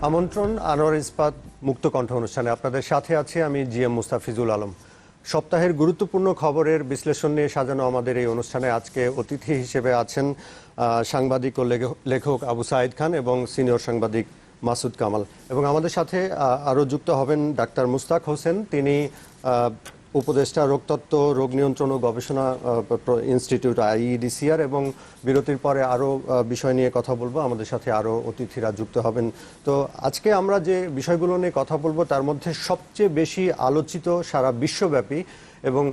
আমন্ত্রণ আনোয়ার ইস্পাত মুক্ত কণ্ঠ অনুষ্ঠানে আপনাদের সাথে আছি আমি জিএম মুস্তাফিজুল আলম। সপ্তাহের গুরুত্বপূর্ণ খবরের বিশ্লেষণ নিয়ে সাজানো আমাদের এই অনুষ্ঠানে আজকে অতিথি হিসেবে আছেন সাংবাদিক ও লেখক আবু সাঈদ খান এবং সিনিয়র সাংবাদিক মাসুদ কামাল, এবং আমাদের সাথে আরও যুক্ত হবেন ডাক্তার মুস্তাক হোসেন। তিনি উপদেষ্টা রোগতত্ত্ব, রোগ নিয়ন্ত্রণ ও গবেষণা ইনস্টিটিউট IEDCR, এবং বিরতির পরে আরও বিষয় নিয়ে কথা বলবো। আমাদের সাথে আরও অতিথিরা যুক্ত হবেন। তো আজকে আমরা যে বিষয়গুলো নিয়ে কথা বলবো তার মধ্যে সবচেয়ে বেশি আলোচিত সারা বিশ্বব্যাপী এবং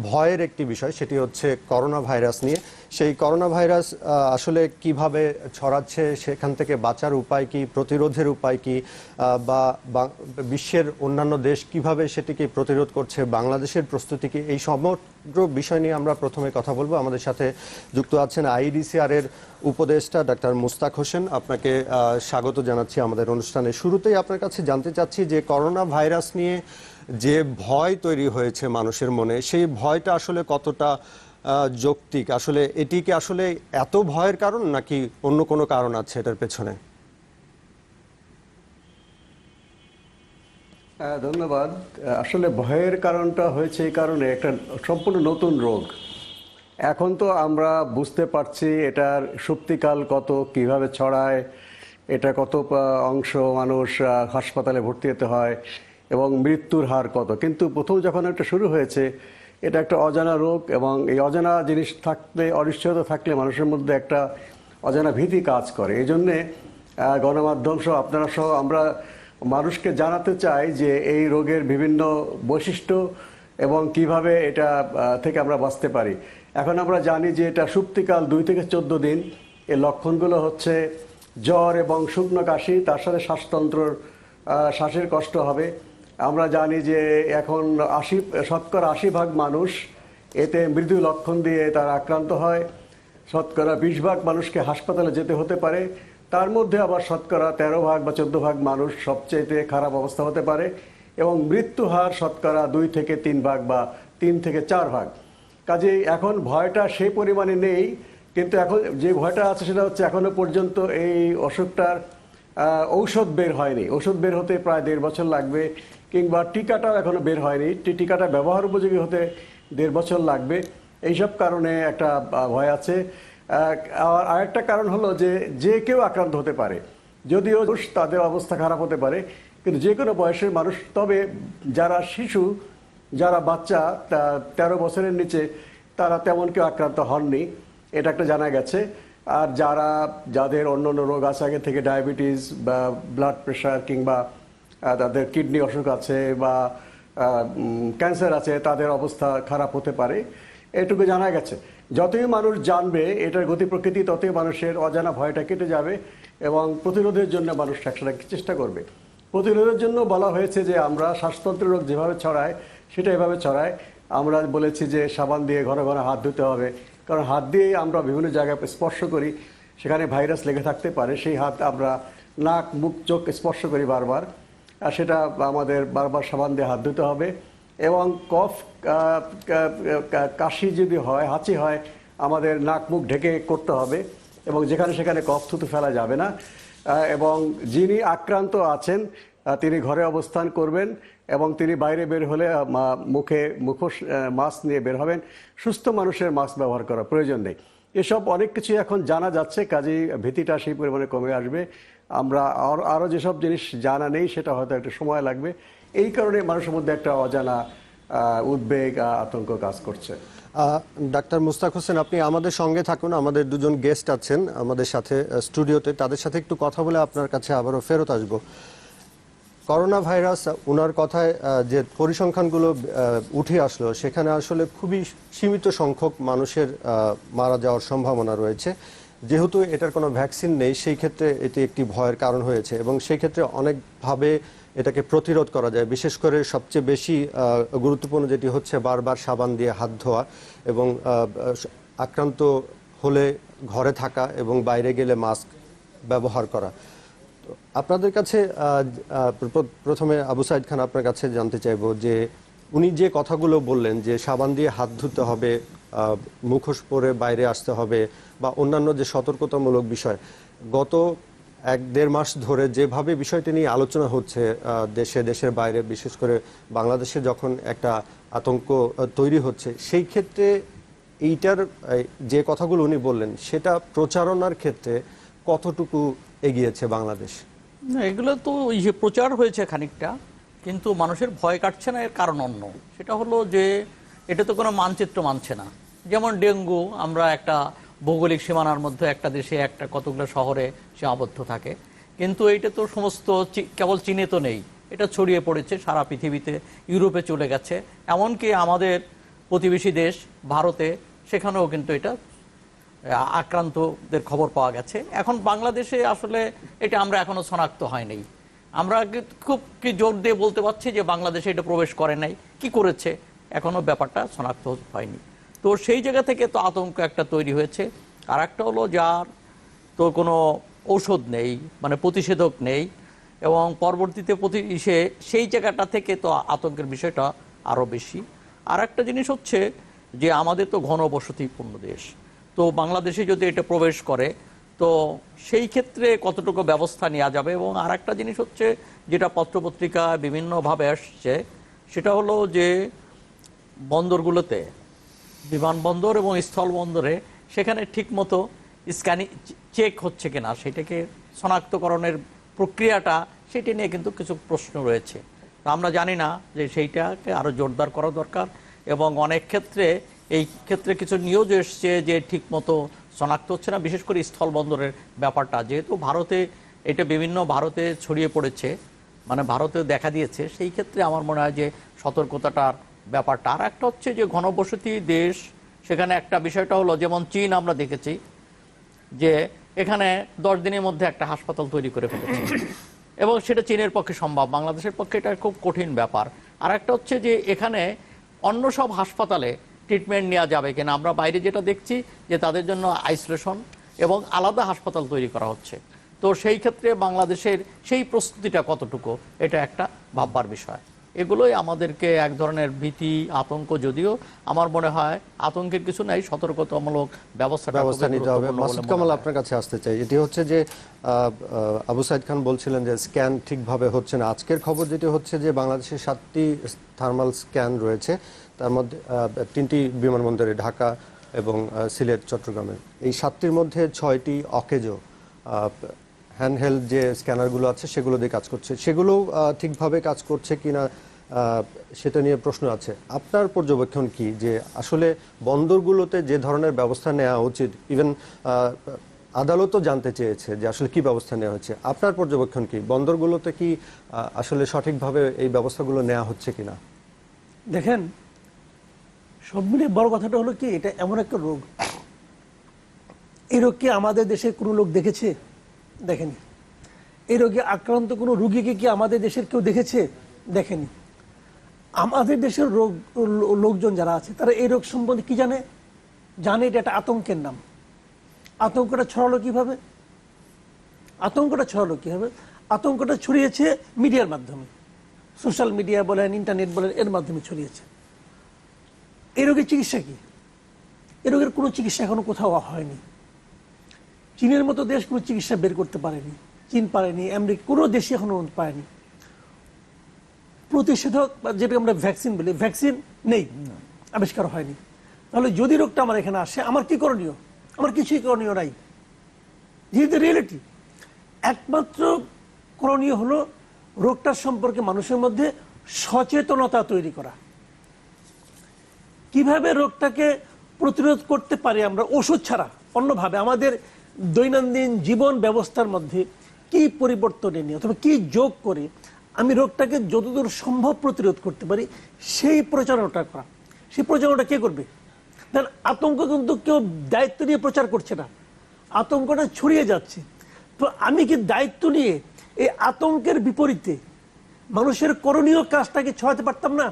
ভয়ের একটি বিষয়, সেটি হচ্ছে করোনা ভাইরাস নিয়ে। সেই করোনা ভাইরাস আসলে কিভাবে ছড়াচ্ছে, সেখান থেকে বাঁচার উপায় কি, প্রতিরোধের উপায় কি, বা বিশ্বের অন্যান্য দেশ কিভাবে সেটিকে প্রতিরোধ করছে, বাংলাদেশের প্রস্তুতি কি, এই সমগ্র বিষয় নিয়ে আমরা প্রথমে কথা বলবো। আমাদের সাথে যুক্ত আছেন IEDCR এর উপদেষ্টা ডাক্তার মুস্তাক হোসেন। আপনাকে স্বাগত জানাচ্ছি আমাদের অনুষ্ঠানে। শুরুতেই আপনার কাছে জানতে চাচ্ছি যে করোনা ভাইরাস নিয়ে যে ভয় তৈরি হয়েছে মানুষের মনে, সেই ভয়টা আসলে কতটা যৌক্তিক? আসলে এটি কি আসলে এত ভয়ের কারণ, নাকি অন্য কোনো কারণ আছে এটার পেছনে? ধন্যবাদ। আসলে ভয়ের কারণটা হয়েছে এই কারণে, একটা সম্পূর্ণ নতুন রোগ। এখন তো আমরা বুঝতে পারছি এটার সুপ্তিকাল কত, কিভাবে ছড়ায়, এটা কত অংশ মানুষ হাসপাতালে ভর্তি হতে হয় এবং মৃত্যুর হার কত। কিন্তু প্রথম যখন এটা শুরু হয়েছে, এটা একটা অজানা রোগ, এবং এই অজানা জিনিস থাকলে, অনিশ্চয়তা থাকলে মানুষের মধ্যে একটা অজানা ভীতি কাজ করে। এই জন্যে গণমাধ্যম সহ, আপনারা সহ, আমরা মানুষকে জানাতে চাই যে এই রোগের বিভিন্ন বৈশিষ্ট্য এবং কিভাবে এটা থেকে আমরা বাঁচতে পারি। এখন আমরা জানি যে এটা সুপ্তিকাল 2 থেকে 14 দিন। এর লক্ষণগুলো হচ্ছে জ্বর এবং শুকনো কাশি, তার সাথে শ্বাসতন্ত্রর শ্বাসের কষ্ট হবে। আমরা জানি যে এখন 80% মানুষ এতে মৃদু লক্ষণ দিয়ে তারা আক্রান্ত হয়। 20% মানুষকে হাসপাতালে যেতে হতে পারে। তার মধ্যে আবার 13% বা 14% মানুষ সবচেয়ে খারাপ অবস্থা হতে পারে, এবং মৃত্যু হার 2 থেকে 3% বা 3 থেকে 4%। কাজেই এখন ভয়টা সেই পরিমাণে নেই, কিন্তু এখন যে ভয়টা আছে সেটা হচ্ছে এখনো পর্যন্ত এই অসুখটার ঔষধ বের হয়নি। ওষুধ বের হতে প্রায় 1.5 বছর লাগবে, কিংবা টিকাটাও এখনো বের হয়নি। টিকাটা ব্যবহার উপযোগী হতে 1.5 বছর লাগবে। এইসব কারণে একটা ভয় আছে। আর আরেকটা কারণ হলো যে কেউ আক্রান্ত হতে পারে, যদিও তাদের অবস্থা খারাপ হতে পারে, কিন্তু যে কোনো বয়সের মানুষ। তবে যারা শিশু, যারা বাচ্চা 13 বছরের নিচে, তারা তেমন কেউ আক্রান্ত হননি, এটা একটা জানা গেছে। আর যাদের অন্য রোগ আছে আগে থেকে, ডায়াবেটিস বা ব্লাড প্রেশার, কিংবা তাদের কিডনি অসুখ আছে বা ক্যান্সার আছে, তাদের অবস্থা খারাপ হতে পারে, এটুকু জানা গেছে। যতই মানুষ জানবে এটার গতি প্রকৃতি, ততই মানুষের অজানা ভয়টা কেটে যাবে, এবং প্রতিরোধের জন্য মানুষ একসাথে চেষ্টা করবে। প্রতিরোধের জন্য বলা হয়েছে যে আমরা শ্বাসতন্ত্রের রোগ যেভাবে ছড়ায় সেটা এভাবে ছড়ায়। আমরা বলেছি যে সাবান দিয়ে ঘন ঘন হাত ধুতে হবে, কারণ হাত দিয়েই আমরা বিভিন্ন জায়গায় স্পর্শ করি, সেখানে ভাইরাস লেগে থাকতে পারে। সেই হাত আমরা নাক, মুখ, চোখ স্পর্শ করি বারবার, আর সেটা আমাদের বারবার সাবান দিয়ে হাত ধুতে হবে। এবং কফ, কাশি যদি হয়, হাঁচি হয়, আমাদের নাক মুখ ঢেকে করতে হবে, এবং যেখানে সেখানে কফ থুতু ফেলা যাবে না। এবং যিনি আক্রান্ত আছেন তিনি ঘরে অবস্থান করবেন, এবং তিনি বাইরে বের হলে মুখে মাস্ক নিয়ে বের হবেন। সুস্থ মানুষের মাস্ক ব্যবহার করার প্রয়োজন নেই। এসব অনেক কিছু এখন জানা যাচ্ছে, কাজেই ভীতিটা সেই পরিমাণে কমে আসবে। আমরা আরও যেসব জিনিস জানা নেই সেটা হয়তো একটু সময় লাগবে। এই কারণে মানুষের মধ্যে একটা অজানা উদ্বেগ, আতঙ্ক কাজ করছে। ডাক্তার মুস্তাক হোসেন, আপনি আমাদের সঙ্গে থাকুন। আমাদের দুজন গেস্ট আছেন আমাদের সাথে স্টুডিওতে, তাদের সাথে একটু কথা বলে আপনার কাছে আবারও ফেরত আসব। করোনা ভাইরাস, ওনার কথায় যে পরিসংখ্যানগুলো উঠে আসলো, সেখানে আসলে খুবই সীমিত সংখ্যক মানুষের মারা যাওয়ার সম্ভাবনা রয়েছে। যেহেতু এটার কোনো ভ্যাকসিন নেই, সেই ক্ষেত্রে এটি একটি ভয়ের কারণ হয়েছে, এবং সেই ক্ষেত্রে অনেকভাবে এটাকে প্রতিরোধ করা যায়। বিশেষ করে সবচেয়ে বেশি গুরুত্বপূর্ণ যেটি হচ্ছে বারবার সাবান দিয়ে হাত ধোয়া, এবং আক্রান্ত হলে ঘরে থাকা, এবং বাইরে গেলে মাস্ক ব্যবহার করা। আপনাদের কাছে প্রথমে আবু সাঈদ খান, আপনার কাছে জানতে চাইবো যে উনি যে কথাগুলো বললেন যে সাবান দিয়ে হাত ধুতে হবে, মুখোশ পরে বাইরে আসতে হবে, বা অন্যান্য যে সতর্কতামূলক বিষয়, গত 1-1.5 মাস ধরে যেভাবে বিষয়টি নিয়ে আলোচনা হচ্ছে দেশে দেশের বাইরে, বিশেষ করে বাংলাদেশে যখন একটা আতঙ্ক তৈরি হচ্ছে, সেই ক্ষেত্রে এইটার যে কথাগুলো উনি বললেন সেটা প্রচারণার ক্ষেত্রে কতটুকু এগিয়েছে বাংলাদেশ? না, এগুলো তো ওই যে প্রচার হয়েছে খানিকটা, কিন্তু মানুষের ভয় কাটছে না। এর কারণ অন্য, সেটা হলো যে এটা তো কোনো মানচিত্র মানছে না। যেমন ডেঙ্গু, আমরা একটা ভৌগোলিক সীমানার মধ্যে একটা দেশে একটা কতগুলো শহরে সীমাবদ্ধ থাকে, কিন্তু এইটা তো সমস্ত কেবল চীনে তো নেই, এটা ছড়িয়ে পড়েছে সারা পৃথিবীতে, ইউরোপে চলে গেছে, এমনকি আমাদের প্রতিবেশী দেশ ভারতে, সেখানেও কিন্তু এটা আক্রান্তদের খবর পাওয়া গেছে। এখন বাংলাদেশে আসলে এটা আমরা এখনো শনাক্ত হয়নি। আমরা খুব কি জোর দিয়ে বলতে পারছি যে বাংলাদেশে এটা প্রবেশ করে নাই, কি করেছে এখনো ব্যাপারটা শনাক্ত হয়নি। তো সেই জায়গা থেকে তো আতঙ্ক একটা তৈরি হয়েছে। আর একটা হলো যার তো কোনো ঔষধ নেই, মানে প্রতিষেধক নেই, এবং পরবর্তীতে সেই জায়গাটা থেকে তো আতঙ্কের বিষয়টা আরও বেশি। আর একটা জিনিস হচ্ছে যে আমাদের তো ঘনবসতিপূর্ণ দেশ, তো বাংলাদেশে যদি এটা প্রবেশ করে তো সেই ক্ষেত্রে কতটুকু ব্যবস্থা নেওয়া যাবে। এবং আর একটা জিনিস হচ্ছে যেটা পত্রপত্রিকা বিভিন্নভাবে আসছে, সেটা হলো যে বন্দরগুলোতে, বিমানবন্দর এবং স্থলবন্দরে, সেখানে ঠিকমতো স্ক্যানিং চেক হচ্ছে কিনা, সেটাকে শনাক্তকরণের প্রক্রিয়াটা, সেটা নিয়ে কিন্তু কিছু প্রশ্ন রয়েছে। তো আমরা জানি না যে সেইটাকে আরও জোরদার করা দরকার। এবং অনেক ক্ষেত্রে এই ক্ষেত্রে কিছু নিউজ এসছে যে ঠিকমতো শনাক্ত হচ্ছে না, বিশেষ করে স্থলবন্দরের ব্যাপারটা, যেহেতু ভারতে এটা ভারতে ছড়িয়ে পড়েছে, মানে ভারতে দেখা দিয়েছে, সেই ক্ষেত্রে আমার মনে হয় যে সতর্কতাটার ব্যাপারটা। আর একটা হচ্ছে যে ঘনবসতি দেশ, সেখানে একটা বিষয়টা হলো যেমন চীন আমরা দেখেছি যে এখানে 10 দিনের মধ্যে একটা হাসপাতাল তৈরি করে ফেলেছে, এবং সেটা চীনের পক্ষে সম্ভব, বাংলাদেশের পক্ষে এটা খুব কঠিন ব্যাপার। আর একটা হচ্ছে যে এখানে অন্য সব হাসপাতালে ট্রিটমেন্ট নেওয়া যাবে কিনা, আমরা বাইরে যেটা দেখছি যে তাদের জন্য আইসোলেশন এবং আলাদা হাসপাতাল তৈরি করা হচ্ছে। তো সেই ক্ষেত্রে বাংলাদেশের সেই প্রস্তুতিটা কতটুকু, এটা একটা ভাববার বিষয়। এগুলোই আমাদেরকে এক ধরনের ভীতি, আতঙ্ক, যদিও আমার মনে হয় আতঙ্কের কিছু নাই, সতর্কতামূলক ব্যবস্থা নিতে হবে। মাসুদ কামাল, আপনার কাছে আসতে চাই। এটি হচ্ছে যে আবু সাইদ খান বলছিলেন যে স্ক্যান ঠিকভাবে হচ্ছে না। আজকের খবর যেটি হচ্ছে যে বাংলাদেশে 7টি থার্মাল স্ক্যান রয়েছে, তার মধ্যে 3টি বিমানবন্দরে, ঢাকা এবং সিলেট, চট্টগ্রামে। এই 7টির মধ্যে 6টি অকেজো হ্যান্ডহেল্ড যে স্ক্যানারগুলো আছে সেগুলো দিয়ে কাজ করছে, সেগুলো ঠিকভাবে কাজ করছে কিনা সেটা নিয়ে প্রশ্ন আছে। আপনার পর্যবেক্ষণ কি যে আসলে বন্দরগুলোতে যে ধরনের ব্যবস্থা নেওয়া উচিত, ইভেন আদালতও জানতে চেয়েছে যে আসলে কি ব্যবস্থা নেওয়া হচ্ছে, আপনার পর্যবেক্ষণ কি? বন্দরগুলোতে কি আসলে সঠিকভাবে এই ব্যবস্থাগুলো নেওয়া হচ্ছে কিনা? দেখেন, সব মিলিয়ে বড় কথাটা হলো কি, এটা এমন একটা রোগ, এই রোগ কি আমাদের দেশে কোনো লোক দেখেছে? দেখেনি। এই রোগে আক্রান্ত কোনো রুগীকে কি আমাদের দেশের কেউ দেখেছে? দেখেনি। আমাদের দেশের লোকজন যারা আছে তারা এই রোগ সম্বন্ধে কি জানে? জানে এটা একটা আতঙ্কের নাম। আতঙ্কটা ছড়ালো কিভাবে? আতঙ্কটা ছড়িয়েছে মিডিয়ার মাধ্যমে, সোশ্যাল মিডিয়া বলেন, ইন্টারনেট বলেন, এর মাধ্যমে ছড়িয়েছে। এই রোগের চিকিৎসা কি? এই রোগের কোনো চিকিৎসা এখনো কোথাও হয়নি। চীনের মতো দেশ কোনো চিকিৎসা বের করতে পারেনি, চীন পারেনি, আমেরিকা কোনো দেশই এখনো পারেনি। প্রতিষেধক, যেটা আমরা ভ্যাকসিন বলি, ভ্যাকসিন নেই, আবিষ্কার হয়নি। তাহলে যদি রোগটা আমার এখানে আসে, আমার কি করণীয়? আমার কিছুই করণীয় নাই। যেহেতু রিয়েলিটি, একমাত্র করণীয় হলো রোগটার সম্পর্কে মানুষের মধ্যে সচেতনতা তৈরি করা। কিভাবে রোগটাকে প্রতিরোধ করতে পারি আমরা ওষুধ ছাড়া, অন্যভাবে আমাদের দৈনন্দিন জীবন ব্যবস্থার মধ্যে কি পরিবর্তন এনে অথবা কি যোগ করে আমি রোগটাকে যতদূর সম্ভব প্রতিরোধ করতে পারি, সেই প্রচারণাটা করা। সেই প্রচারণাটা কে করবে? কারণ আতঙ্ক কিন্তু কেউ দায়িত্ব নিয়ে প্রচার করছে না, আতঙ্কটা ছড়িয়ে যাচ্ছে। তো আমি কি দায়িত্ব নিয়ে এই আতঙ্কের বিপরীতে মানুষের করণীয় কাজটাকে ছড়াতে পারতাম না?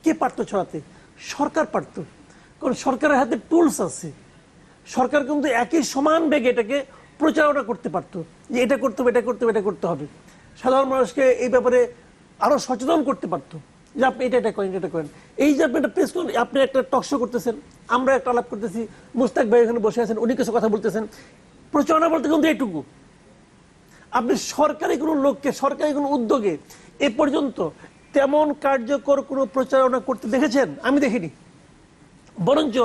কে পারত ছড়াতে? সরকার পারত, কারণ সরকারের হাতে টুলস আছে। সরকার কিন্তু একই সমান বেগে এটাকে প্রচারণা করতে পারতো যে এটা করতে হবে, এটা করতে হবে, এটা করতে হবে। সাধারণ মানুষকে এই ব্যাপারে আরো সচেতন করতে পারতো যে আপনি এটা করেন, এটা করেন। এই যে আপনি একটা প্রেস, আপনি একটা টক শো করতেছেন, আমরা একটা আলাপ করতেছি, মুস্তাক ভাই এখানে বসে আছেন, উনি কিছু কথা বলতেছেন, প্রচারণা বলতে কিন্তু এইটুকু। আপনি সরকারি কোনো লোককে, সরকারি কোনো উদ্যোগে এ পর্যন্ত তেমন কার্যকর কোনো প্রচারণা করতে দেখেছেন? আমি দেখিনি। বরঞ্চ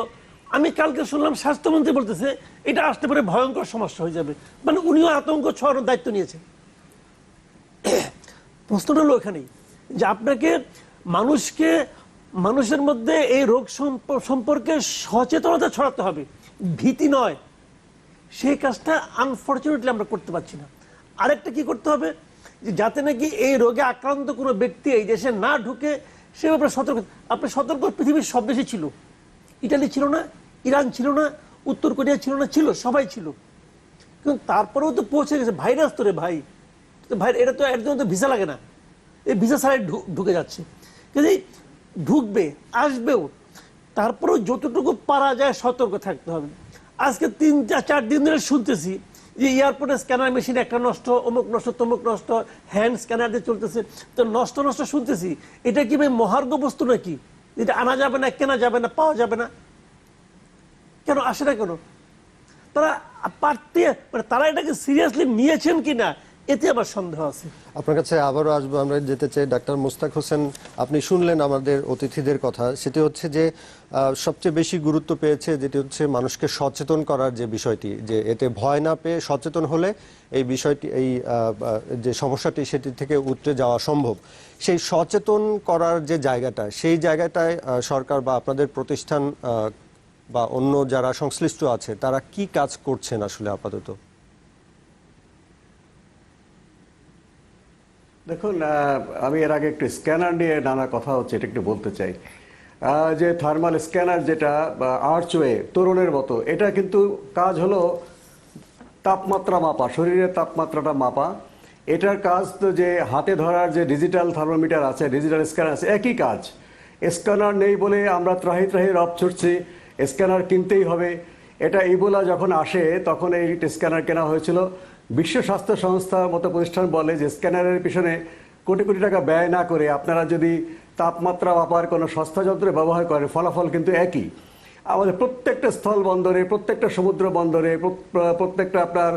আমি কালকে শুনলাম স্বাস্থ্যমন্ত্রী বলতেছে এটা আসতে পারে ভয়ঙ্কর সমস্যা হয়ে যাবে, মানে উনিও আতঙ্ক ছড়ানোর দায়িত্ব নিয়েছেন। প্রশ্নটা হলো এখানেই যে আপনাকে মানুষের মধ্যে এই রোগ সম্পর্কে সচেতনতা ছড়াতে হবে, ভীতি নয়। সেই কাজটা আনফরচুনেটলি আমরা করতে পারছি না। আরেকটা কি করতে হবে, যে যাতে নাকি এই রোগে আক্রান্ত কোনো ব্যক্তি এই দেশে না ঢুকে সে ব্যাপারে সতর্ক। আপনি সতর্ক পৃথিবীর সব দেশে ছিল, ইটালি ছিল না, ইরান ছিল না, উত্তর কোরিয়া ছিল না, ছিল, সবাই ছিল। কিন্তু তারপরেও তো পৌঁছে গেছে ভাইরাস। তো রে ভাই, এটা তো এর জন্য তো ভিসা লাগে না, এই ভিসা ছাড়াই ঢুকে যাচ্ছে। কিন্তু ঢুকবে, আসবেও, তারপরেও যতটুকু পারা যায় সতর্ক থাকতে হবে। আজকে 3-4 দিন ধরে শুনতেছি যে এয়ারপোর্টে স্ক্যানার মেশিন একটা নষ্ট, অমুক নষ্ট, তমুক নষ্ট, হ্যান্ড স্ক্যানার দিয়ে চলতেছে। তো নষ্ট শুনতেছি, এটা কি ভাই মহার্ঘ বস্তু নাকি? এটা আনা যাবে না, কেনা যাবে না, পাওয়া যাবে না? কেন আসে না কেন? তারা তারা এটাকে সিরিয়াসলি নিয়েছেন কিনা এতে আমার সন্দেহ আছে। আপনার কাছে আবারও আসবো, আমরা যেতে চাই ডাক্তার মুস্তাক হোসেন। আপনি শুনলেন আমাদের অতিথিদের কথা, সেটি হচ্ছে যে সবচেয়ে বেশি গুরুত্ব পেয়েছে যেটি হচ্ছে মানুষকে সচেতন করার যে বিষয়টি, যে এতে ভয় না পেয়ে সচেতন হলে এই বিষয়টি, এই যে সমস্যাটি সেটি থেকে উতরে যাওয়া সম্ভব। সেই সচেতন করার যে জায়গাটা, সেই জায়গাটায় সরকার বা আপনাদের প্রতিষ্ঠান বা অন্য যারা সংশ্লিষ্ট আছে তারা কি কাজ করছেন আসলে আপাতত? দেখুন, আমি এর আগে একটু স্ক্যানার নিয়ে নানা কথা হচ্ছে, এটা একটু বলতে চাই। যে থার্মাল স্ক্যানার, যেটা আর্চওয়ে তরুণের মতো, এটা কিন্তু কাজ হলো তাপমাত্রা মাপা, শরীরের তাপমাত্রাটা মাপা। এটার কাজ তো যে হাতে ধরার যে ডিজিটাল থার্মোমিটার আছে, ডিজিটাল স্ক্যানার আছে, একই কাজ। স্ক্যানার নেই বলে আমরা ত্রাহি ত্রাহি রব ছুটছি, স্ক্যানার কিনতেই হবে। এটা ইবোলা যখন আসে তখন এই স্ক্যানার কেনা হয়েছিল। বিশ্ব স্বাস্থ্য সংস্থার মতো প্রতিষ্ঠান বলে যে স্ক্যানারের পিছনে কোটি কোটি টাকা ব্যয় না করে আপনারা যদি তাপমাত্রা মাপার কোনো সস্তা যন্ত্র ব্যবহার করেন, ফলাফল কিন্তু একই। আমাদের প্রত্যেকটা স্থল বন্দরে, প্রত্যেকটা সমুদ্র বন্দরে, প্রত্যেকটা আপনার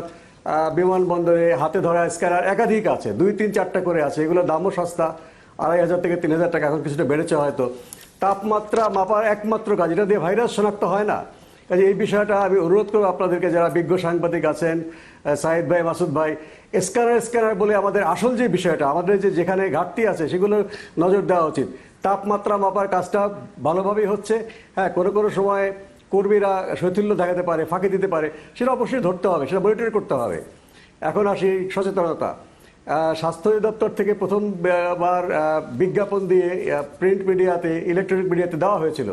বিমানবন্দরে হাতে ধরা স্ক্যানার একাধিক আছে, 2-3-4টা করে আছে। এগুলোর দামও সস্তা, 2500 থেকে 3000 টাকা, এখন কিছুটা বেড়েছে হয়তো। তাপমাত্রা মাপার একমাত্র কাজ, এটা দিয়ে ভাইরাস শনাক্ত হয় না। কাজে এই বিষয়টা আমি অনুরোধ করবো আপনাদেরকে, যারা বিজ্ঞ সাংবাদিক আছেন, সাইদ ভাই, মাসুদ ভাই, স্ক্যানার বলে আমাদের আসল যে বিষয়টা, আমাদের যেখানে ঘাটতি আছে সেগুলো নজর দেওয়া উচিত। তাপমাত্রা মাপার কাজটা ভালোভাবেই হচ্ছে। হ্যাঁ, কোনো সময় কর্মীরা শৈথিল্য দেখাতে পারে, ফাঁকি দিতে পারে, সেটা অবশ্যই ধরতে হবে, সেটা মনিটর করতে হবে। এখন আসি সচেতনতা। স্বাস্থ্য অধিদপ্তর থেকে প্রথমবার বিজ্ঞাপন দিয়ে প্রিন্ট মিডিয়াতে, ইলেকট্রনিক মিডিয়াতে দেওয়া হয়েছিল।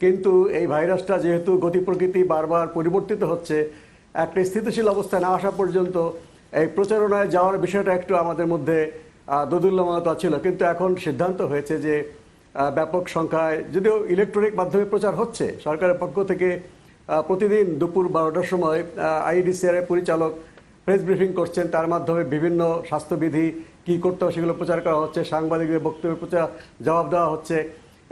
কিন্তু এই ভাইরাসটা যেহেতু গতি প্রকৃতি বারবার পরিবর্তিত হচ্ছে, একটা স্থিতিশীল অবস্থায় না আসা পর্যন্ত এই প্রচারণায় যাওয়ার বিষয়টা একটু আমাদের মধ্যে দোদুল্যমানতা ছিল। কিন্তু এখন সিদ্ধান্ত হয়েছে যে ব্যাপক সংখ্যায়, যদিও ইলেকট্রনিক মাধ্যমে প্রচার হচ্ছে, সরকারের পক্ষ থেকে প্রতিদিন দুপুর 12টার সময় আইডিসিআর এর পরিচালক প্রেস ব্রিফিং করছেন, তার মাধ্যমে বিভিন্ন স্বাস্থ্যবিধি কী করতে হবে সেগুলো প্রচার করা হচ্ছে, সাংবাদিকদের বক্তব্যের জবাব দেওয়া হচ্ছে,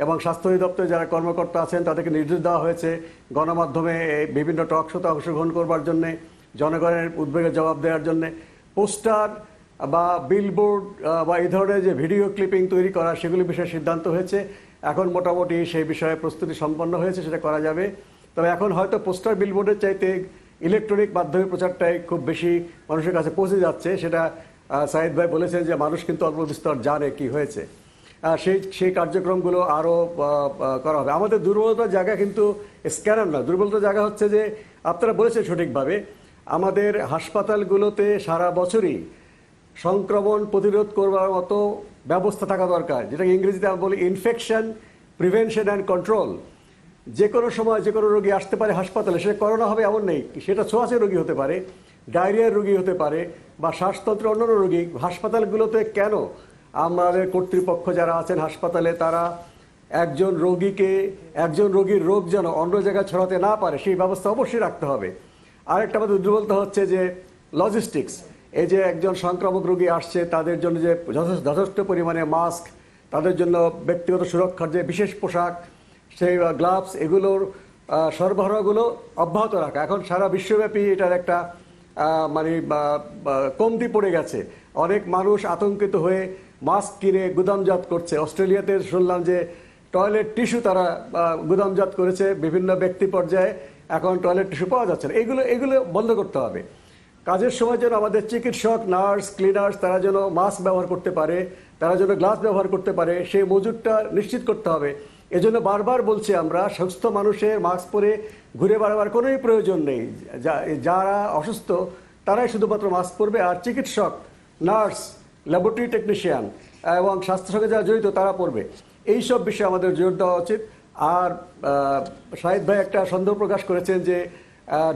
এবং স্বাস্থ্য অধিদপ্তরে যারা কর্মকর্তা আছেন তাদেরকে নির্দেশ দেওয়া হয়েছে গণমাধ্যমে বিভিন্ন টক শোতে অংশগ্রহণ করবার জন্যে, জনগণের উদ্বেগের জবাব দেওয়ার জন্যে। পোস্টার বা বিলবোর্ড বা এই ধরনের যে ভিডিও ক্লিপিং তৈরি করা, সেগুলি বিষয়ে সিদ্ধান্ত হয়েছে। এখন মোটামুটি সেই বিষয়ে প্রস্তুতি সম্পন্ন হয়েছে, সেটা করা যাবে। তবে এখন হয়তো পোস্টার বিলবোর্ডের চাইতে ইলেকট্রনিক মাধ্যমে প্রচারটাই খুব বেশি মানুষের কাছে পৌঁছে যাচ্ছে। সেটা সাইদ ভাই বলেছেন যে মানুষ কিন্তু অল্প বিস্তর জানে কি হয়েছে। সেই কার্যক্রমগুলো আরও করা হবে। আমাদের দুর্বলতার জায়গা কিন্তু স্ক্যানার না, দুর্বলতার জায়গা হচ্ছে যে আপনারা বলেছেন সঠিকভাবে, আমাদের হাসপাতালগুলোতে সারা বছরই সংক্রমণ প্রতিরোধ করবার মতো ব্যবস্থা থাকা দরকার, যেটাকে ইংরেজিতে আমরা বলি ইনফেকশন প্রিভেনশন অ্যান্ড কন্ট্রোল। যে কোনো সময় যে কোনো রোগী আসতে পারে হাসপাতালে, সেটা করোনা হবে এমন নেই, সেটা ছোঁয়াচে রোগী হতে পারে, ডায়রিয়ার রোগী হতে পারে, বা শ্বাসতন্ত্রের অন্যান্য রোগী। হাসপাতালগুলোতে কেন আমাদের কর্তৃপক্ষ যারা আছেন হাসপাতালে, তারা একজন রোগীর রোগ যেন অন্য জায়গায় ছড়াতে না পারে সেই ব্যবস্থা অবশ্যই রাখতে হবে। আরেকটা আমাদের দুর্বলতা হচ্ছে যে লজিস্টিক্স। এই যে একজন সংক্রামক রোগী আসছে, তাদের জন্য যে যথেষ্ট পরিমাণে মাস্ক, তাদের জন্য ব্যক্তিগত সুরক্ষার যে বিশেষ পোশাক, সেই গ্লাভস, এগুলোর সরবরাহগুলো অব্যাহত রাখা। এখন সারা বিশ্বব্যাপী এটার একটা মানে কমতি পড়ে গেছে। অনেক মানুষ আতঙ্কিত হয়ে মাস্ক কিনে গুদামজাত করছে। অস্ট্রেলিয়াতে শুনলাম যে টয়লেট টিস্যু তারা গুদামজাত করেছে বিভিন্ন ব্যক্তি পর্যায়ে, এখন টয়লেট টিস্যু পাওয়া যাচ্ছে না। এগুলো বন্ধ করতে হবে। কাজের সময় যেন আমাদের চিকিৎসক, নার্স, ক্লিনার্স তারা যেন মাস্ক ব্যবহার করতে পারে, তারা যেন গ্লাস ব্যবহার করতে পারে, সেই মজুরটা নিশ্চিত করতে হবে। এজন্য বারবার বলছি আমরা, সুস্থ মানুষের মাস্ক পরে ঘুরে বেড়াবার কোনোই প্রয়োজন নেই। যারা অসুস্থ তারাই শুধুমাত্র মাস্ক পরবে, আর চিকিৎসক, নার্স, ল্যাবরেটরি টেকনিশিয়ান এবং স্বাস্থ্যের সঙ্গে যারা জড়িত তারা পড়বে। এইসব বিষয়ে আমাদের জোর দেওয়া উচিত। আর শাহিদ ভাই একটা সন্দেহ প্রকাশ করেছেন যে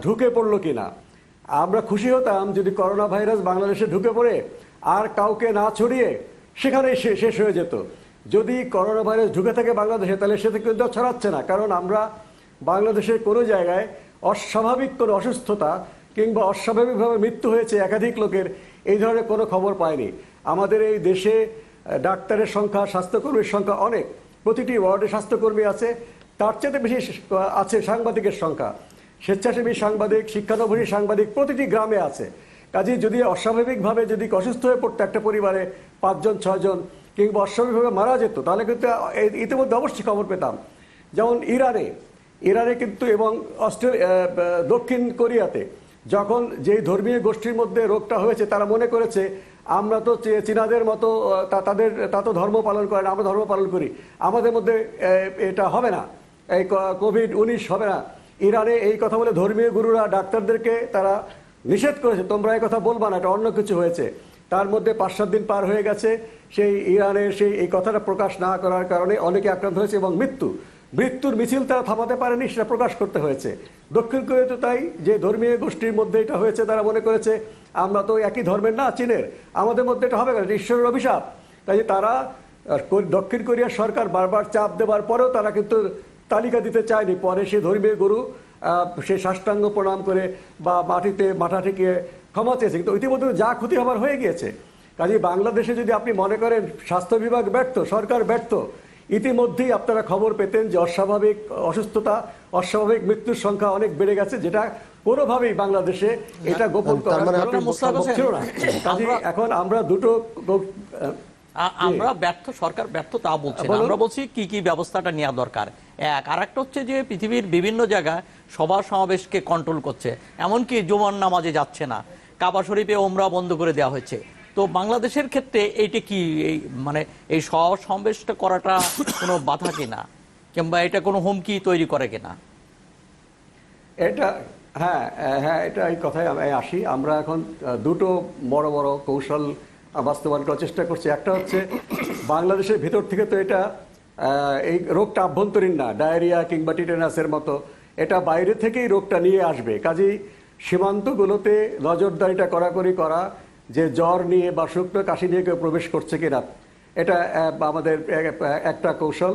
ঢুকে পড়লো কিনা। আমরা খুশি হতাম যদি করোনা ভাইরাস বাংলাদেশে ঢুকে পড়ে আর কাউকে না ছড়িয়ে সেখানেই শেষ হয়ে যেত। যদি করোনা ভাইরাস ঢুকে থাকে বাংলাদেশে, তাহলে সেটা কিন্তু ছড়াচ্ছে না, কারণ আমরা বাংলাদেশের কোনো জায়গায় অস্বাভাবিক কোনো অসুস্থতা কিংবা অস্বাভাবিকভাবে মৃত্যু হয়েছে একাধিক লোকের, এই ধরনের কোনো খবর পাইনি। আমাদের এই দেশে ডাক্তারের সংখ্যা, স্বাস্থ্যকর্মীর সংখ্যা অনেক, প্রতিটি ওয়ার্ডে স্বাস্থ্যকর্মী আছে, তার চেয়ে বেশি আছে সাংবাদিকের সংখ্যা। স্বেচ্ছাসেবী সাংবাদিক, শিক্ষানবিশ সাংবাদিক প্রতিটি গ্রামে আছে। কাজেই যদি অস্বাভাবিকভাবে যদি অসুস্থ হয়ে পড়তো একটা পরিবারে 5 জন 6 জন কিংবা অস্বাভাবিকভাবে মারা যেত, তাহলে কিন্তু ইতিমধ্যে অবশ্যই খবর পেতাম। যেমন ইরানে কিন্তু এবং দক্ষিণ কোরিয়াতে যখন যেই ধর্মীয় গোষ্ঠীর মধ্যে রোগটা হয়েছে, তারা মনে করেছে আমরা তো চীনাদের মতো তা তো ধর্ম পালন করে না, আমরা ধর্ম পালন করি, আমাদের মধ্যে এটা হবে না, এই কোভিড-19 হবে না। ইরানে এই কথা বলে ধর্মীয় গুরুরা ডাক্তারদেরকে তারা নিষেধ করেছে, তোমরা এই কথা বলবা না, এটা অন্য কিছু হয়েছে। তার মধ্যে 5-7 দিন পার হয়ে গেছে, সেই ইরানের এই কথাটা প্রকাশ না করার কারণে অনেকে আক্রান্ত হয়েছে এবং মৃত্যুর মিছিল তারা থামাতে পারেনি, সেটা প্রকাশ করতে হয়েছে। দক্ষিণ কোরিয়াতে তাই, যে ধর্মীয় গোষ্ঠীর মধ্যে এটা হয়েছে, তারা মনে করেছে আমরা তো একই ধর্মের না, চীনের, আমাদের মধ্যে এটা হবে না, ঈশ্বরের অভিশাপ। তাই তারা দক্ষিণ কোরিয়ার সরকার বারবার চাপ দেওয়ার পরেও তারা কিন্তু তালিকা দিতে চায়নি। পরে সে ধর্মীয় গুরু সে সাষ্টাঙ্গ প্রণাম করে বা মাথা ঠেকিয়ে ক্ষমা চেয়েছে, কিন্তু ইতিমধ্যে যা ক্ষতি হবার হয়ে গিয়েছে। কাজে বাংলাদেশে যদি আপনি মনে করেন স্বাস্থ্য বিভাগ ব্যর্থ, সরকার ব্যর্থ, ইতিমধ্যেই আপনারা খবর পেতেন যে অস্বাভাবিক অসুস্থতা, অস্বাভাবিক মৃত্যুর সংখ্যা অনেক বেড়ে গেছে, যেটা কোনোভাবেই বাংলাদেশে এটা গোপন করা ছিল না। কাজে এখন আমরা দুটো আমরা ব্যর্থ, সরকার ব্যর্থ তা বলছি না, আমরা বলছি কি কি ব্যবস্থাটা নেওয়া দরকার। আর একটা হচ্ছে যে পৃথিবীর বিভিন্ন জায়গায় সভা সমাবেশকে কন্ট্রোল করছে, এমনকি জুমার নামাজে যাচ্ছে না, কাবা শরীফে ওমরা বন্ধ করে দেওয়া হয়েছে। তো বাংলাদেশের ক্ষেত্রে এইটা কি মানে এই সভা সমাবেশটা করাটা কোনো বাধা কিনা, কিংবা এটা কোনো হুমকি তৈরি করে কিনা? এটা হ্যাঁ এটা এই কথায় আমি আসি। আমরা এখন দুটো বড় বড় কৌশল বাস্তবায়ন করার চেষ্টা করছি। একটা হচ্ছে বাংলাদেশের ভিতর থেকে তো এটা এই রোগটা আভ্যন্তরীণ না, ডায়রিয়া কিংবা টিটেনাসের মতো, এটা বাইরে থেকেই রোগটা নিয়ে আসবে। কাজেই সীমান্তগুলোতে নজরদারিটা কড়াকড়ি করা, যে জ্বর নিয়ে বা শুকনো কাশি নিয়ে কেউ প্রবেশ করছে কিনা, এটা আমাদের একটা কৌশল।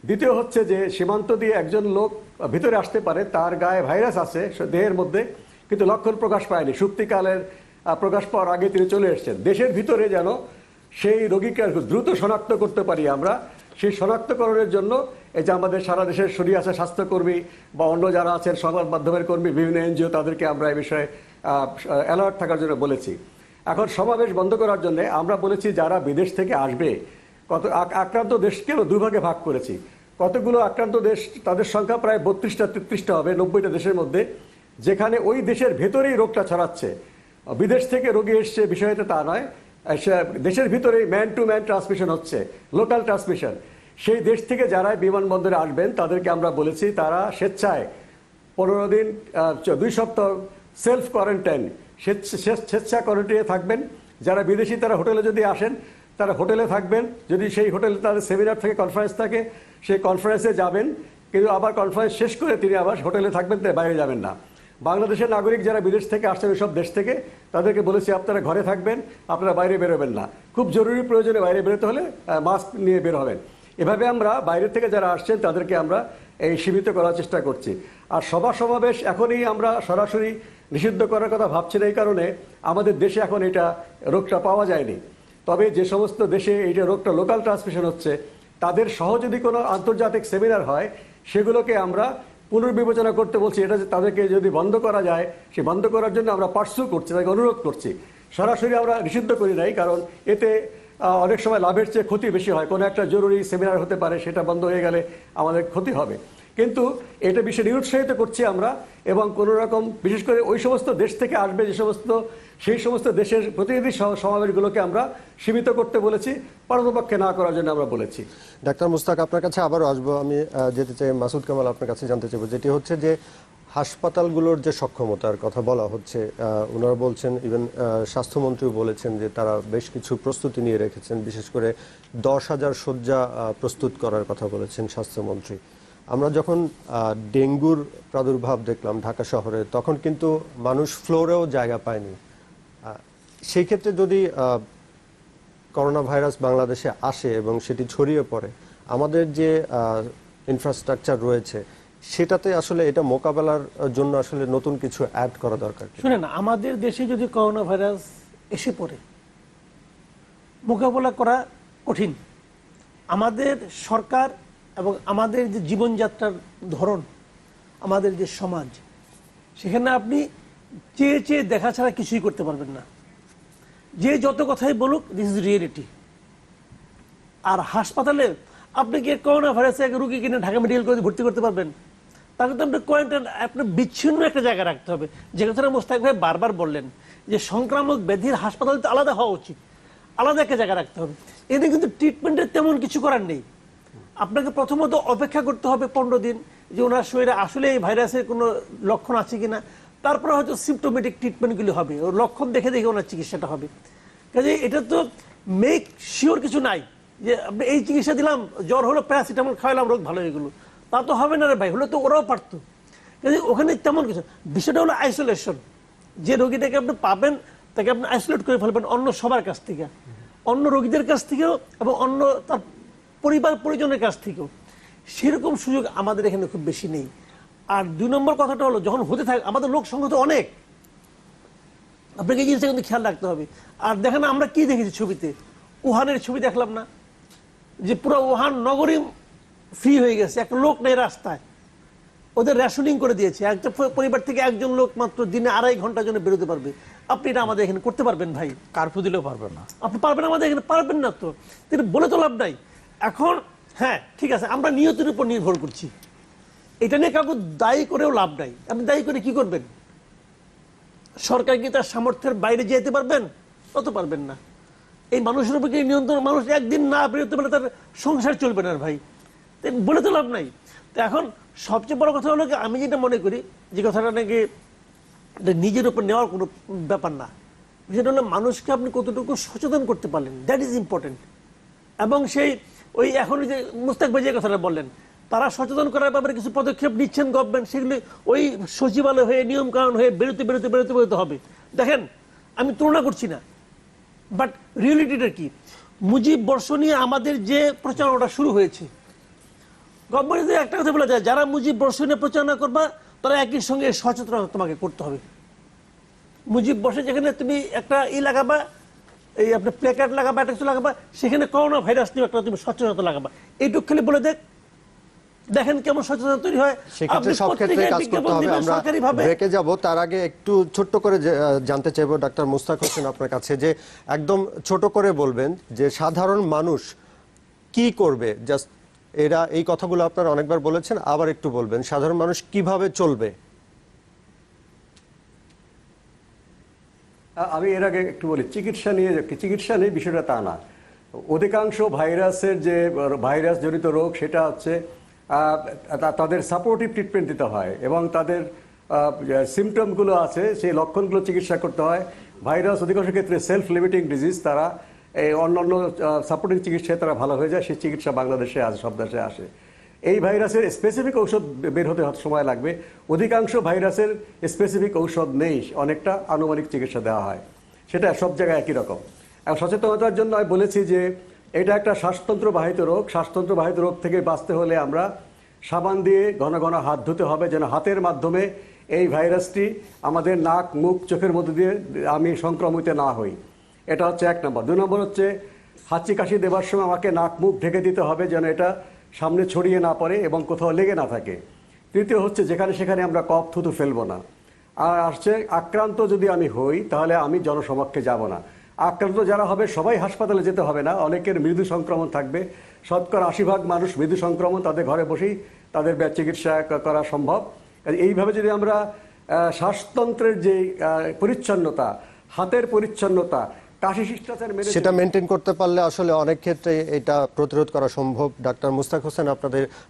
দ্বিতীয় হচ্ছে যে সীমান্ত দিয়ে একজন লোক ভিতরে আসতে পারে, তার গায়ে ভাইরাস আছে দেহের মধ্যে, কিন্তু লক্ষণ প্রকাশ পায়নি, সুপ্তিকালের প্রকাশ পাওয়ার আগে তিনি চলে এসেছেন। দেশের ভিতরে যেন সেই রোগীকে দ্রুত শনাক্ত করতে পারি আমরা, সেই শনাক্তকরণের জন্য এই যে আমাদের সারা দেশের সরিয়ে আসা স্বাস্থ্যকর্মী বা অন্য যারা আছেন সংবাদ মাধ্যমের কর্মী, বিভিন্ন এনজিও, তাদেরকে আমরা এই বিষয়ে অ্যালার্ট থাকার জন্য বলেছি। এখন সমাবেশ বন্ধ করার জন্য আমরা বলেছি যারা বিদেশ থেকে আসবে, কত আক্রান্ত দেশকেও 2 ভাগে ভাগ করেছি। কতগুলো আক্রান্ত দেশ, তাদের সংখ্যা প্রায় 32-33টা হবে 90টা দেশের মধ্যে, যেখানে ওই দেশের ভেতরেই রোগটা ছড়াচ্ছে। বিদেশ থেকে রোগী এসছে বিষয়টা তা নয়, দেশের ভিতরেই ম্যান টু ম্যান ট্রান্সমিশন হচ্ছে, লোকাল ট্রান্সমিশন। সেই দেশ থেকে যারা বিমানবন্দরে আসবেন তাদেরকে আমরা বলেছি তারা স্বেচ্ছায় 15 দিন 2 সপ্তাহ সেলফ কোয়ারেন্টাইন, স্বেচ্ছা কোয়ারেন্টাইনে থাকবেন। যারা বিদেশি তারা হোটেলে যদি আসেন তারা হোটেলে থাকবেন, যদি সেই হোটেলে তাদের সেমিনার থেকে কনফারেন্স থাকে সেই কনফারেন্সে যাবেন, কিন্তু আবার কনফারেন্স শেষ করে তিনি আবার হোটেলে থাকবেন, বাইরে যাবেন না। বাংলাদেশের নাগরিক যারা বিদেশ থেকে আসছেন ওই সব দেশ থেকে, তাদেরকে বলেছি আপনারা ঘরে থাকবেন, আপনারা বাইরে বেরোবেন না, খুব জরুরি প্রয়োজনে বাইরে বেরোতে হলে মাস্ক নিয়ে বের হবেন। এভাবে আমরা বাইরে থেকে যারা আসছেন তাদেরকে আমরা এই সীমিত করার চেষ্টা করছি। আর সভা সমাবেশ এখনই আমরা সরাসরি নিষিদ্ধ করার কথা ভাবছি না, এই কারণে আমাদের দেশে এখন এটা রোগটা পাওয়া যায়নি। তবে যে সমস্ত দেশে এইটা রোগটা লোকাল ট্রান্সমিশন হচ্ছে, তাদের সহ যদি কোনো আন্তর্জাতিক সেমিনার হয়, সেগুলোকে আমরা পুনর্বিবেচনা করতে বলছি। এটা যে তাদেরকে যদি বন্ধ করা যায়, সে বন্ধ করার জন্য আমরা পার্সু করছি, তাকে অনুরোধ করছি। সরাসরি আমরা নিষিদ্ধ করি নাই, কারণ এতে অনেক সময় লাভের চেয়ে ক্ষতি বেশি হয়। কোনো একটা জরুরি সেমিনার হতে পারে, সেটা বন্ধ হয়ে গেলে আমাদের ক্ষতি হবে। কিন্তু এটা বিষয়ে নিরুৎসাহিত করছি আমরা, এবং কোনো রকম বিশেষ করে ওই সমস্ত দেশ থেকে আসবে যে সমস্ত, সেই সমস্ত দেশের প্রতিনিধি সমাবেশগুলোকে আমরা সীমিত করতে বলেছি, পারতপক্ষে না করার জন্য আমরা বলেছি। ডাক্তার মুস্তাক, আপনার কাছে আবারও আসবো। আমি যেতে চাই মাসুদ কামাল, আপনার কাছে জানতে চাইবো, যেটি হচ্ছে যে হাসপাতালগুলোর যে সক্ষমতার কথা বলা হচ্ছে, ওনারা বলছেন, ইভেন স্বাস্থ্যমন্ত্রীও বলেছেন যে তারা বেশ কিছু প্রস্তুতি নিয়ে রেখেছেন, বিশেষ করে 10,000 শয্যা প্রস্তুত করার কথা বলেছেন স্বাস্থ্যমন্ত্রী। আমরা যখন ডেঙ্গুর প্রাদুর্ভাব দেখলাম ঢাকা শহরে, তখন কিন্তু মানুষ ফ্লোরেও জায়গা পায়নি। সেই ক্ষেত্রে যদি করোনা ভাইরাস বাংলাদেশে আসে এবং সেটি ছড়িয়ে পড়ে, আমাদের যে ইনফ্রাস্ট্রাকচার রয়েছে সেটাতে আসলে এটা মোকাবেলার জন্য আসলে নতুন কিছু অ্যাড করা দরকার। শুনেন, আমাদের দেশে যদি করোনা ভাইরাস এসে পড়ে, মোকাবেলা করা কঠিন। আমাদের সরকার এবং আমাদের যে জীবনযাত্রার ধরন, আমাদের যে সমাজ, সেখানে আপনি চেয়ে চেয়ে দেখা ছাড়া কিছুই করতে পারবেন না। যে যত কথাই বলুক, দিস ইজ রিয়েলিটি। আর হাসপাতালে আপনি কি করোনা ভাইরাসে এক রুগী কিনে ঢাকা মেডিকেল কলেজে ভর্তি করতে পারবেন? তাকে তো আপনি কোয়ারেন্টাইন, আপনার বিচ্ছিন্ন একটা জায়গায় রাখতে হবে। যে কথাটা মোস্তাক ভাই বারবার বললেন যে সংক্রামক ব্যাধির হাসপাতাল তো আলাদা হওয়া উচিত, আলাদা একটা জায়গায় রাখতে হবে। এতে কিন্তু ট্রিটমেন্টের তেমন কিছু করার নেই। আপনাকে প্রথমত অপেক্ষা করতে হবে 15 দিন, যে ওনার শরীরে আসলে এই ভাইরাসের কোনো লক্ষণ আছে কিনা। তারপরে হয়তো সিমটোমেটিক ট্রিটমেন্টগুলি হবে, ওর লক্ষণ দেখে দেখে ওনার চিকিৎসাটা হবে। কাজে এটা তো মেক শিওর কিছু নাই যে আপনি এই চিকিৎসা দিলাম, জ্বর হলো, প্যারাসিটামল খাওয়ালাম, রোগ ভালো হয়ে গেলো। তা তো হবে না রে ভাই, হলে তো ওরাও পারতো। কাজে ওখানে তেমন কিছু, বিষয়টা হলো আইসোলেশন। যে রোগীটাকে আপনি পাবেন তাকে আপনি আইসোলেট করে ফেলবেন অন্য সবার কাছ থেকে, অন্য রোগীদের কাছ থেকেও এবং অন্য তার পরিবার পরিজনের কাছ থেকেও। সেরকম সুযোগ আমাদের এখানে খুব বেশি নেই। আর 2 নম্বর কথাটা হলো, যখন হতে থাকে আমাদের লোক সংখ্যা তো অনেক, আপনাকে এই জিনিসটা কিন্তু খেয়াল রাখতে হবে। আর দেখেন আমরা কি দেখেছি ছবিতে, উহানের ছবি দেখলাম না, যে পুরো উহান নগরী ফ্রি হয়ে গেছে, একটা লোক নেই রাস্তায়, ওদের রেশনিং করে দিয়েছে। একটা পরিবার থেকে একজন লোক মাত্র দিনে 2.5 ঘন্টার জন্য বেরোতে পারবে। আপনি এটা আমাদের এখানে করতে পারবেন ভাই? কার্ফু দিলেও পারবেন না। আপনি পারবেন আমাদের এখানে? পারবেন না তো। কিন্তু বলে তো লাভ নাই। এখন হ্যাঁ ঠিক আছে, আমরা নিয়তের উপর নির্ভর করছি, এটা নিয়ে কাউকে দায়ী করেও লাভ নাই। আপনি দায়ী করে কি করবেন? সরকার কি তার সামর্থ্যের বাইরে যেতে পারবেন? তত পারবেন না। এই মানুষের উপর কি নিয়ন্ত্রণ? মানুষ একদিন না বেরোতে পারলে তার সংসার চলবে না ভাই, বলে তো লাভ নাই। তো এখন সবচেয়ে বড় কথা হলো কি, আমি যেটা মনে করি, যে কথাটা নাকি নিজের উপর নেওয়ার কোনো ব্যাপার না, সেটা হলো মানুষকে আপনি কতটুকু সচেতন করতে পারলেন, দ্যাট ইজ ইম্পর্টেন্ট। এবং সেই ওই এখন যে মুস্তাক ভাই যে কথাটা বললেন, তারা সচেতন করার ব্যাপারে কিছু পদক্ষেপ নিচ্ছেন গভর্নমেন্ট, সেগুলি ওই সচিবালয় হয়ে নিয়ম কানুন হয়ে বেরোতে বেরোতে বেরোতে বেরোতে হবে। দেখেন, আমি তুলনা করছি না, বাট রিয়েলিটিটা কি, মুজিব বর্ষ নিয়ে আমাদের যে প্রচারণাটা শুরু হয়েছে, গভর্নমেন্ট একটা কথা বলা যায়, যারা মুজিব বর্ষ নিয়ে প্রচারণা করবা তারা একই সঙ্গে সচেতনতা তোমাকে করতে হবে। মুজিব বর্ষে যেখানে তুমি একটা লাগাবা, এই আপনার প্লেকার্ড লাগাবা, একটা কিছু লাগাবা, সেখানে করোনা ভাইরাস নিয়ে একটা তুমি সচেতনতা লাগাবা। এইটুকু খালি বলে দেখেন কেমন সচেতনতা তৈরি হয়। সেক্ষেত্রে সব ক্ষেত্রে কাজ করতে হবে। আমরা ব্রেকে যাব, তার আগে একটু ছোট্ট করে জানতে চাইবো ডাক্তার মুস্তাক হোসেন আপনার কাছে, যে একদম ছোট করে বলবেন যে সাধারণ মানুষ কি করবে। জাস্ট এরা এই কথাগুলো আপনারা অনেকবার বলেছেন, আবার একটু বলবেন সাধারণ মানুষ কিভাবে চলবে। আমি এর আগে একটু বলি, চিকিৎসা নিয়ে বিষয়টা তা না। অধিকাংশ ভাইরাসের যে ভাইরাস জনিত রোগ, সেটা হচ্ছে তাদের সাপোর্টিভ ট্রিটমেন্ট দিতে হয় এবং তাদের সিমটমগুলো আছে, সেই লক্ষণগুলো চিকিৎসা করতে হয়। ভাইরাস অধিকাংশ ক্ষেত্রে সেলফ লিমিটিং ডিজিজ, তারা এই অন্যান্য সাপোর্টিং চিকিৎসায় তারা ভালো হয়ে যায়। সেই চিকিৎসা বাংলাদেশে আসে, সব দেশে আসে। এই ভাইরাসের স্পেসিফিক ঔষধ বের হতে সময় লাগবে। অধিকাংশ ভাইরাসের স্পেসিফিক ঔষধ নেই, অনেকটা আনুমানিক চিকিৎসা দেওয়া হয়, সেটা সব জায়গায় একই রকম। এবং সচেতনতার জন্য আমি বলেছি যে এটা একটা শ্বাসতন্ত্রবাহিত রোগ। শ্বাসতন্ত্রবাহিত রোগ থেকে বাঁচতে হলে আমরা সাবান দিয়ে ঘন ঘন হাত ধুতে হবে, যেন হাতের মাধ্যমে এই ভাইরাসটি আমাদের নাক, মুখ, চোখের মধ্যে দিয়ে আমি সংক্রমিত না হই। এটা হচ্ছে 1 নম্বর। 2 নম্বর হচ্ছে হাঁচি কাশি দেওয়ার সময় আমাকে নাক মুখ ঢেকে দিতে হবে, যেন এটা সামনে ছড়িয়ে না পড়ে এবং কোথাও লেগে না থাকে। তৃতীয় হচ্ছে যেখানে সেখানে আমরা কফ থুতু ফেলবো না। আর আসছে আক্রান্ত যদি আমি হই তাহলে আমি জনসমক্ষে যাব না। আক্রান্ত যারা হবে সবাই হাসপাতালে যেতে হবে না, অনেকের মৃদু সংক্রমণ থাকবে, শতকরা 80% মানুষ মৃদু সংক্রমণ, তাদের ঘরে বসেই তাদের চিকিৎসা করা সম্ভব। এইভাবে যদি আমরা শ্বাসতন্ত্রের যে পরিচ্ছন্নতা, হাতের পরিচ্ছন্নতা, কাশি শিষ্টাচার মেনে সেটা মেনটেন করতে পারলে আসলে অনেক ক্ষেত্রে এটা প্রতিরোধ করা সম্ভব। ডাক্তার মুস্তাক হোসেন,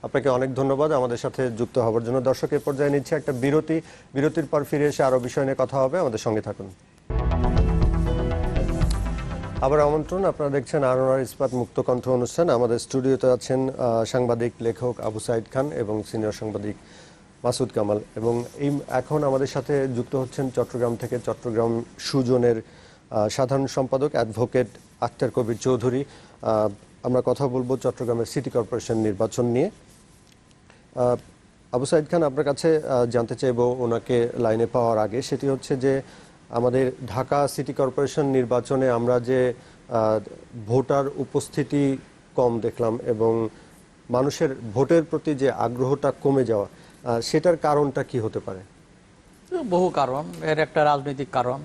আপনাকে অনেক ধন্যবাদ আমাদের সাথে যুক্ত হওয়ার জন্য। দর্শকের পর্যায়ে নিচ্ছে একটা বিরতির পর ফিরে এসে আরো বিষয় নিয়ে কথা হবে, আমাদের সঙ্গে থাকুন। আবার আমন্ত্রণ, আপনারা দেখছেন আনোয়ার ইস্পাত মুক্ত কণ্ঠ অনুষ্ঠান। আমাদের স্টুডিওতে আছেন সাংবাদিক লেখক আবু সাইদ খান এবং সিনিয়র সাংবাদিক মাসুদ কামাল, এবং এখন আমাদের সাথে যুক্ত হচ্ছেন চট্টগ্রাম থেকে চট্টগ্রাম সুজনের সাধারণ সম্পাদক অ্যাডভোকেট আক্তার কবির চৌধুরী। আমরা কথা বলবো চট্টগ্রামের সিটি কর্পোরেশন নির্বাচন নিয়ে। আবু সাইদ খান, আপনার কাছে জানতে চাইবো ওনাকে লাইনে পাওয়ার আগে, সেটি হচ্ছে যে আমাদের ঢাকা সিটি কর্পোরেশন নির্বাচনে আমরা যে ভোটার উপস্থিতি কম দেখলাম এবং মানুষের ভোটের প্রতি যে আগ্রহটা কমে যাওয়া, সেটার কারণটা কি হতে পারে? বহু কারণ, এর একটা রাজনৈতিক কারণ,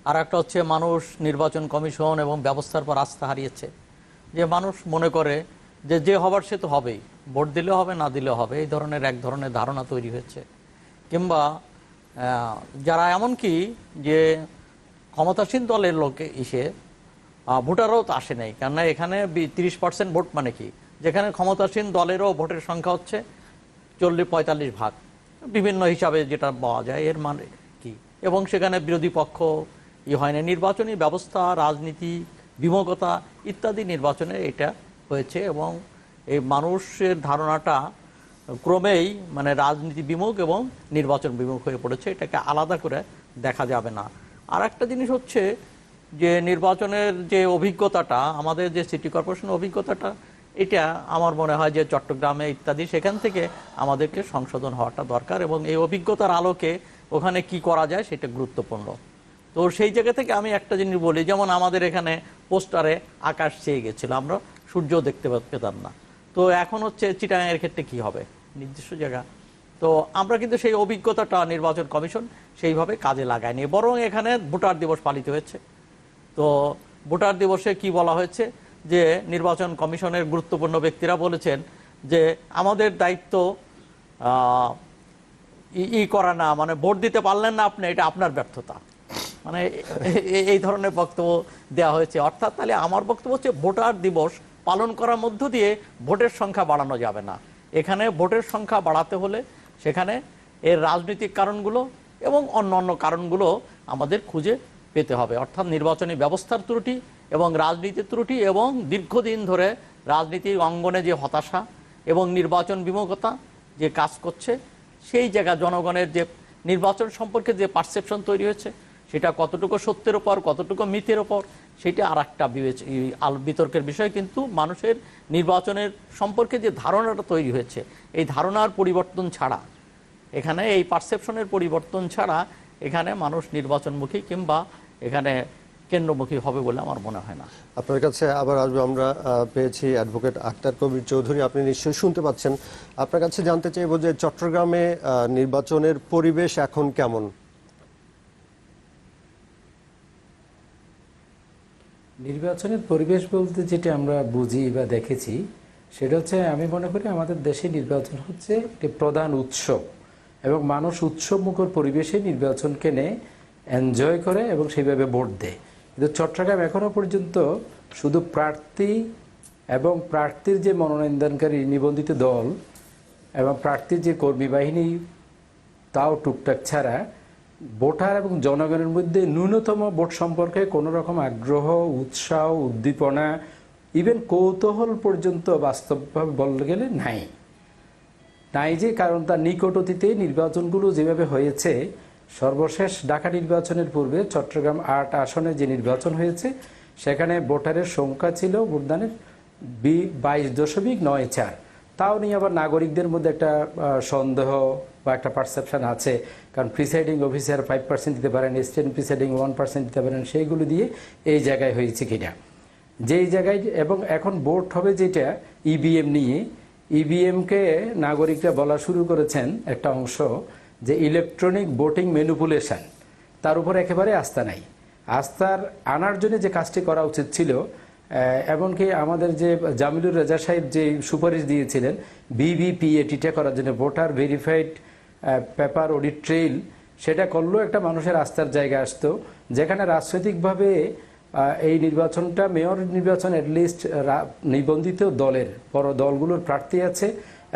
আর একটা হচ্ছে মানুষ নির্বাচন কমিশন এবং ব্যবস্থার পর আস্থা হারিয়েছে। যে মানুষ মনে করে যে হবার সে তো হবেই, ভোট দিলে হবে না দিলে হবে, এই ধরনের এক ধরনের ধারণা তৈরি হয়েছে। কিংবা যারা এমনকি যে ক্ষমতাসীন দলের লোকে ভোটারও তো আসে নাই, কেননা এখানে 30% ভোট মানে কি, যেখানে ক্ষমতাসীন দলেরও ভোটের সংখ্যা হচ্ছে 40-45 ভাগ, বিভিন্ন হিসাবে যেটা পাওয়া যায়, এর মানে কি, এবং সেখানে বিরোধী পক্ষ হয় না। নির্বাচনী ব্যবস্থা, রাজনীতি, বিমুখতা ইত্যাদি নির্বাচনে এটা হয়েছে, এবং এই মানুষের ধারণাটা ক্রমেই মানে রাজনীতি বিমুখ এবং নির্বাচন বিমুখ হয়ে পড়েছে। এটাকে আলাদা করে দেখা যাবে না। আর একটা জিনিস হচ্ছে যে নির্বাচনের যে অভিজ্ঞতাটা, আমাদের যে সিটি কর্পোরেশনের অভিজ্ঞতাটা, এটা আমার মনে হয় যে চট্টগ্রামে ইত্যাদি সেখান থেকে আমাদেরকে সংশোধন হওয়াটা দরকার, এবং এই অভিজ্ঞতার আলোকে ওখানে কি করা যায় সেটা গুরুত্বপূর্ণ। তো সেই জায়গা থেকে আমি একটা জিনিস বলি, যেমন আমাদের এখানে পোস্টারে আকাশ চেয়ে গেছিল, আমরা সূর্য দেখতে পেতাম না। তো এখন হচ্ছে চিটাগাংয়ের ক্ষেত্রে কি হবে, নির্দিষ্ট জায়গা। তো আমরা কিন্তু সেই অভিজ্ঞতাটা নির্বাচন কমিশন সেইভাবে কাজে লাগায়নি, বরং এখানে ভোটার দিবস পালিত হয়েছে। তো ভোটার দিবসে কি বলা হয়েছে যে নির্বাচন কমিশনের গুরুত্বপূর্ণ ব্যক্তিরা বলেছেন যে আমাদের দায়িত্ব করা না, মানে ভোট দিতে পারলেন না আপনি, এটা আপনার ব্যর্থতা, মানে এই ধরনের বক্তব্য দেওয়া হয়েছে। অর্থাৎ তাহলে আমার বক্তব্য হচ্ছে ভোটার দিবস পালন করার মধ্য দিয়ে ভোটের সংখ্যা বাড়ানো যাবে না। এখানে ভোটের সংখ্যা বাড়াতে হলে সেখানে এর রাজনৈতিক কারণগুলো এবং অন্য কারণগুলো আমাদের খুঁজে পেতে হবে। অর্থাৎ নির্বাচনী ব্যবস্থার ত্রুটি এবং রাজনীতির ত্রুটি এবং দীর্ঘদিন ধরে রাজনীতির অঙ্গনে যে হতাশা এবং নির্বাচন বিমুখতা যে কাজ করছে, সেই জায়গা জনগণের যে নির্বাচন সম্পর্কে যে পারসেপশন তৈরি হয়েছে, সেটা কতটুকু সত্যের ওপর কতটুকু মিথের ওপর, সেটা আর একটা বিতর্কের বিষয়। কিন্তু মানুষের নির্বাচনের সম্পর্কে যে ধারণাটা তৈরি হয়েছে, এই ধারণার পরিবর্তন ছাড়া, এখানে এই পারসেপশনের পরিবর্তন ছাড়া এখানে মানুষ নির্বাচনমুখী কিংবা এখানে কেন্দ্রমুখী হবে বলে আমার মনে হয় না। আপনার কাছে আবার আসবো, আমরা পেয়েছি অ্যাডভোকেট আক্তার কবির চৌধুরী, আপনি নিশ্চয়ই শুনতে পাচ্ছেন। আপনার কাছে জানতে চাইব যে চট্টগ্রামে নির্বাচনের পরিবেশ এখন কেমন? নির্বাচনের পরিবেশ বলতে যেটা আমরা বুঝি বা দেখেছি, সেটা হচ্ছে, আমি মনে করি আমাদের দেশে নির্বাচন হচ্ছে একটি প্রধান উৎসব, এবং মানুষ উৎসবমুখর পরিবেশে নির্বাচনকে নিয়ে এনজয় করে এবং সেইভাবে ভোট দেয়। কিন্তু চট্টগ্রাম এখনো পর্যন্ত শুধু প্রার্থী এবং প্রার্থীর যে মনোনয়নদানকারী নিবন্ধিত দল এবং প্রার্থীর যে কর্মী বাহিনী, তাও টুকটাক ছাড়া ভোটার এবং জনগণের মধ্যে ন্যূনতম ভোট সম্পর্কে কোনো রকম আগ্রহ, উৎসাহ, উদ্দীপনা, ইভেন কৌতূহল পর্যন্ত বাস্তবভাবে বলতে গেলে নাই। যে কারণ তার নিকট অতীতে নির্বাচনগুলো যেভাবে হয়েছে, সর্বশেষ ঢাকা নির্বাচনের পূর্বে চট্টগ্রাম 8 আসনে যে নির্বাচন হয়েছে, সেখানে ভোটারের সংখ্যা ছিল ভোটদানের 22.94। তাও নিয়ে আবার নাগরিকদের মধ্যে একটা সন্দেহ বা একটা পারসেপশন আছে, কারণ প্রিসাইডিং অফিসার 5% দিতে পারেন, স্টেট প্রিসাইডিং 1% দিতে পারেন, সেইগুলো দিয়ে এই জায়গায় হয়েছে কিনা, যেই জায়গায়। এবং এখন ভোট হবে যেটা ইভিএম নিয়ে, ইভিএমকে নাগরিকরা বলা শুরু করেছেন একটা অংশ যে ইলেকট্রনিক ভোটিং ম্যানিপুলেশন, তার উপর একেবারে আস্থা নাই। আস্থার আনার জন্য যে কাজটি করা উচিত ছিল, এমনকি আমাদের যে জামিলুর রেজা সাহেব যে সুপারিশ দিয়েছিলেন ভিভিপিএটিটা করার জন্য, voter verified paper audit trail, সেটা করলেও একটা মানুষের আস্থার জায়গা আসতো, যেখানে রাজনৈতিকভাবে এই নির্বাচনটা, মেয়র নির্বাচন অ্যাটলিস্ট নিবন্ধিত দলের বড় দলগুলোর প্রার্থী আছে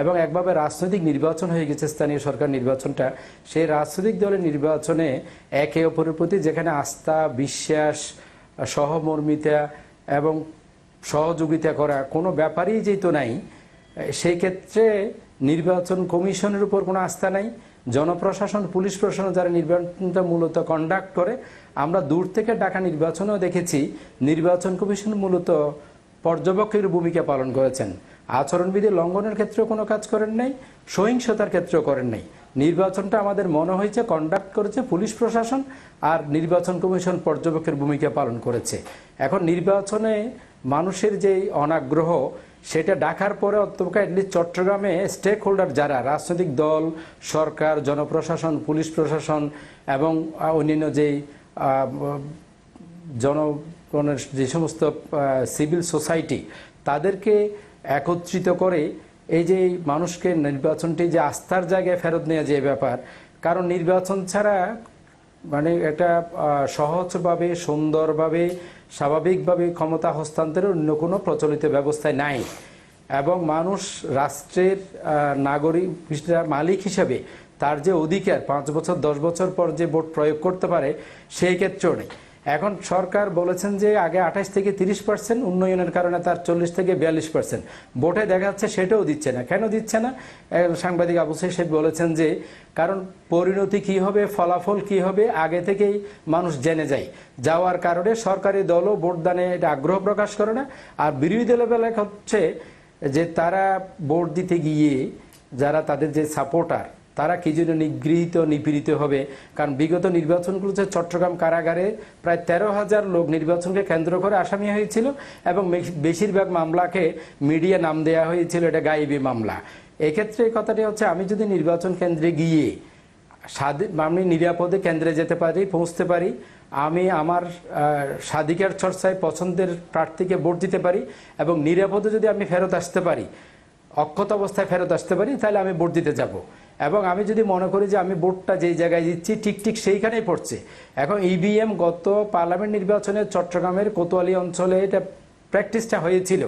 এবং একভাবে রাজনৈতিক নির্বাচন হয়ে গেছে স্থানীয় সরকার নির্বাচনটা। সেই রাজনৈতিক দলের নির্বাচনে একে অপরের প্রতি যেখানে আস্থা, বিশ্বাস, সহমর্মিতা এবং সহযোগিতা করা কোনো ব্যাপারই যেহেতু নাই, সেই ক্ষেত্রে নির্বাচন কমিশনের উপর কোনো আস্থা নাই। জনপ্রশাসন, পুলিশ প্রশাসন যারা নির্বাচনটা মূলত কন্ডাক্ট করে, আমরা দূর থেকে ডাকা নির্বাচনেও দেখেছি নির্বাচন কমিশন মূলত পর্যবেক্ষকের ভূমিকা পালন করেছেন। আচরণবিধি লঙ্ঘনের ক্ষেত্রেও কোনো কাজ করেন নাই, সহিংসতার ক্ষেত্রেও করেন নাই। নির্বাচনটা আমাদের মনে হয়েছে কন্ডাক্ট করেছে পুলিশ প্রশাসন, আর নির্বাচন কমিশন পর্যবেক্ষকের ভূমিকা পালন করেছে। এখন নির্বাচনে মানুষের যেই অনাগ্রহ, সেটা ডাকার পরে অন্তত অ্যাটলিস্ট চট্টগ্রামে স্টেক হোল্ডার যারা, রাজনৈতিক দল, সরকার, জনপ্রশাসন, পুলিশ প্রশাসন এবং অন্যান্য যেই জনগণের যে সমস্ত সিভিল সোসাইটি, তাদেরকে একত্রিত করে এই যে মানুষকে নির্বাচনটি যে আস্থার জায়গায় ফেরত নেওয়া যে ব্যাপার, কারণ নির্বাচন ছাড়া মানে একটা সহজভাবে, সুন্দরভাবে, স্বাভাবিকভাবে ক্ষমতা হস্তান্তরের অন্য কোনো প্রচলিত ব্যবস্থায় নাই এবং মানুষ রাষ্ট্রের নাগরিক মালিক হিসেবে তার যে অধিকার 5 বছর 10 বছর পর যে ভোট প্রয়োগ করতে পারে, সেই ক্ষেত্রেও নেই। এখন সরকার বলেছেন যে আগে 28 থেকে 30%, উন্নয়নের কারণে তার 40 থেকে 42%। ভোটে দেখা যাচ্ছে সেটাও দিচ্ছে না। কেন দিচ্ছে না? সাংবাদিক আবু সাহেব বলেছেন যে কারণ পরিণতি কি হবে, ফলাফল কি হবে আগে থেকেই মানুষ জেনে যায়। যাওয়ার কারণে সরকারি দলও ভোটদানে এটা আগ্রহ প্রকাশ করে না। আর বিরোধী দলের বেলায় হচ্ছে যে তারা ভোট দিতে গিয়ে যারা তাদের যে সাপোর্টার, তারা কি জন্য নিগৃহীত, নিপীড়িত হবে। কারণ বিগত নির্বাচনগুলোতে চট্টগ্রাম কারাগারে প্রায় 13,000 লোক নির্বাচনকে কেন্দ্র করে আসামি হয়েছিল এবং বেশিরভাগ মামলাকে মিডিয়া নাম দেওয়া হয়েছিল এটা গায়েবী মামলা। এক্ষেত্রে কথাটি হচ্ছে, আমি যদি নির্বাচন কেন্দ্রে গিয়ে আমি নিরাপদে কেন্দ্রে যেতে পারি, পৌঁছতে পারি, আমি আমার স্বাধিকার চর্চায় পছন্দের প্রার্থীকে ভোট দিতে পারি এবং নিরাপদে যদি আমি ফেরত আসতে পারি, অক্ষত অবস্থায় ফেরত আসতে পারি, তাহলে আমি ভোট দিতে যাব। এবং আমি যদি মনে করি যে আমি ভোটটা যেই জায়গায় দিচ্ছি ঠিক সেইখানেই পড়ছে। এখন ইভিএম গত পার্লামেন্ট নির্বাচনে চট্টগ্রামের কোতোয়ালি অঞ্চলে এটা প্র্যাকটিসটা হয়েছিল।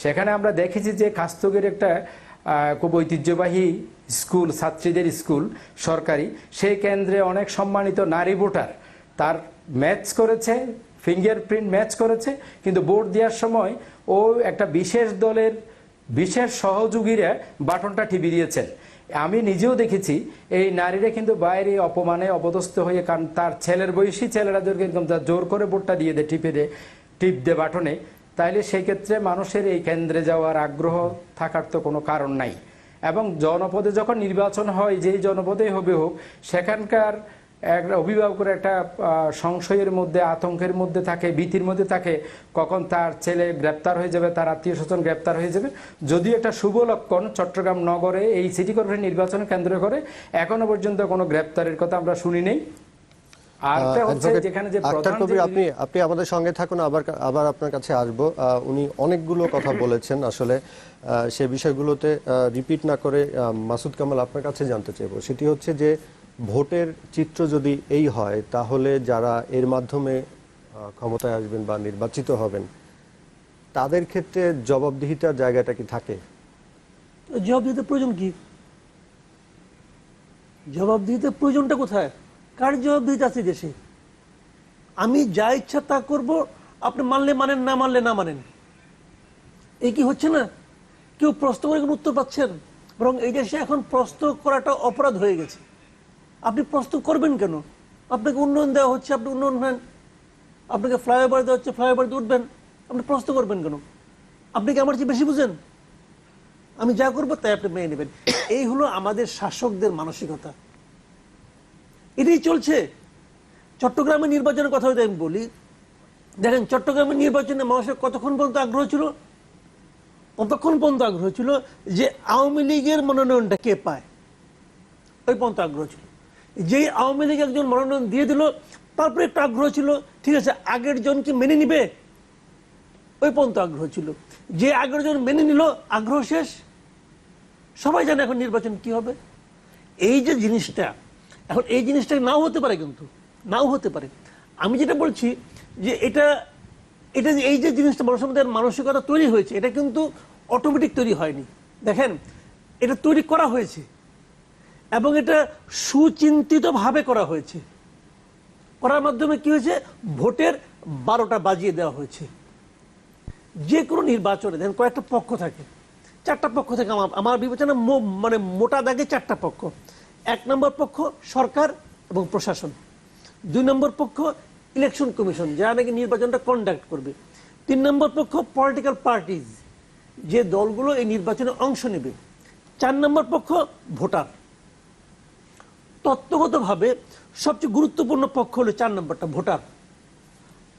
সেখানে আমরা দেখেছি যে কাস্তগের একটা খুব ঐতিহ্যবাহী স্কুল, ছাত্রীদের স্কুল সরকারি, সেই কেন্দ্রে অনেক সম্মানিত নারী ভোটার তার ম্যাচ করেছে, ফিঙ্গারপ্রিন্ট ম্যাচ করেছে, কিন্তু ভোট দেওয়ার সময় ও একটা বিশেষ দলের বিশেষ সহযোগীরা বাটনটা টিপে দিয়েছেন। আমি নিজেও দেখেছি এই নারীরা কিন্তু বাইরে অপমানে অপদস্থ হয়ে, কারণ তার ছেলের বয়সী ছেলেরাদেরকে একদম জোর করে ভোটটা দিয়ে দেয়, টিপ দে বাটনে। তাইলে সেই ক্ষেত্রে মানুষের এই কেন্দ্রে যাওয়ার আগ্রহ থাকার তো কোনো কারণ নাই। এবং জনপদে যখন নির্বাচন হয়, যেই জনপদেই হবে হোক, সেখানকার একটা অভিভাবকের একটা সংশয়ের মধ্যে, আতঙ্কের মধ্যে থাকে, ভীতির মধ্যে থাকে, কখন তার ছেলে গ্রেপ্তার হয়ে যাবে, তার আত্মীয় স্বজন গ্রেপ্তার হয়ে যাবে। যদিও একটা শুভ লক্ষণ চট্টগ্রাম নগরে এই সিটি কর্পোরেশন নির্বাচন কেন্দ্র করে এখনো পর্যন্ত কোনো গ্রেপ্তারের কথা আমরা শুনি নেই। আর হচ্ছে যেখানে যে আক্তার কবির, আপনি আমাদের সঙ্গে থাকুন, আবার আপনার কাছে আসবো। উনি অনেকগুলো কথা বলেছেন, আসলে সে বিষয়গুলোতে রিপিট না করে মাসুদ কামাল আপনার কাছে জানতে চাইবো, সেটি হচ্ছে যে ভোটের চিত্র যদি এই হয়, তাহলে যারা এর মাধ্যমে ক্ষমতায় আসবেন বা নির্বাচিত হবেন, তাদের ক্ষেত্রে জবাবদিহিতার জায়গাটা কি থাকে? জবাবদিহিতে প্রয়োজন কি? জবাবদিহিতে প্রয়োজনটা কোথায়? কার জবাবদিহিতা আছে দেশে? আমি যা ইচ্ছা তা করব, আপনি মানলে মানেন, না মানলে না মানেন। এই কি হচ্ছে না? কেউ প্রশ্ন করে কোনো উত্তর পাচ্ছেন? বরং এই দেশে এখন প্রশ্ন করাটা অপরাধ হয়ে গেছে। আপনি প্রশ্ন করবেন কেন? আপনাকে উন্নয়ন দেওয়া হচ্ছে, আপনি উন্নয়ন নেন। আপনাকে ফ্লাইওভার দেওয়া হচ্ছে, ফ্লাইওভার উঠবেন। আপনি প্রশ্ন করবেন কেন? আপনি কি আমার চেয়ে বেশি বুঝেন? আমি যা করবো তাই আপনি মেনে নেবেন। এই হলো আমাদের শাসকদের মানসিকতা। এটাই চলছে। চট্টগ্রামের নির্বাচনের কথা যদি আমি বলি, দেখেন চট্টগ্রামের নির্বাচনে মানুষের কতক্ষণ পর্যন্ত আগ্রহ ছিল? ততক্ষণ পর্যন্ত আগ্রহ ছিল যে আওয়ামী লীগের মনোনয়নটা কে পায়, ওই পর্যন্ত আগ্রহ ছিল। যেই আওয়ামী লীগ একজন মনোনয়ন দিয়ে দিল, তারপরে একটু আগ্রহ ছিল, ঠিক আছে আগের জনকে মেনে নিবে, ওই পর্যন্ত আগ্রহ ছিল। যে আগের জন মেনে নিল, আগ্রহ শেষ। সবাই জানে এখন নির্বাচন কি হবে। এই যে জিনিসটা, এখন এই জিনিসটা নাও হতে পারে, কিন্তু নাও হতে পারে। আমি যেটা বলছি যে এটা এটা যে এই যে জিনিসটা মানুষের মধ্যে মানসিকতা তৈরি হয়েছে, এটা কিন্তু অটোমেটিক তৈরি হয়নি। দেখেন, এটা তৈরি করা হয়েছে এবং এটা সুচিন্তিতভাবে করা হয়েছে। করার মাধ্যমে কি হয়েছে, ভোটের 12টা বাজিয়ে দেওয়া হয়েছে। যে কোনো নির্বাচনে দেখেন কয়েকটা পক্ষ থাকে, 4টা পক্ষ থেকে আমার বিবেচনা মানে মোটা দাগে 4টা পক্ষ। 1 নম্বর পক্ষ সরকার এবং প্রশাসন, 2 নম্বর পক্ষ ইলেকশন কমিশন যারা নাকি নির্বাচনটা কন্ডাক্ট করবে, 3 নম্বর পক্ষ পলিটিক্যাল পার্টিজ যে দলগুলো এই নির্বাচনে অংশ নেবে, 4 নম্বর পক্ষ ভোটার। তত্ত্বগতভাবে সবচেয়ে গুরুত্বপূর্ণ পক্ষ হলো 4 নম্বরটা, ভোটার।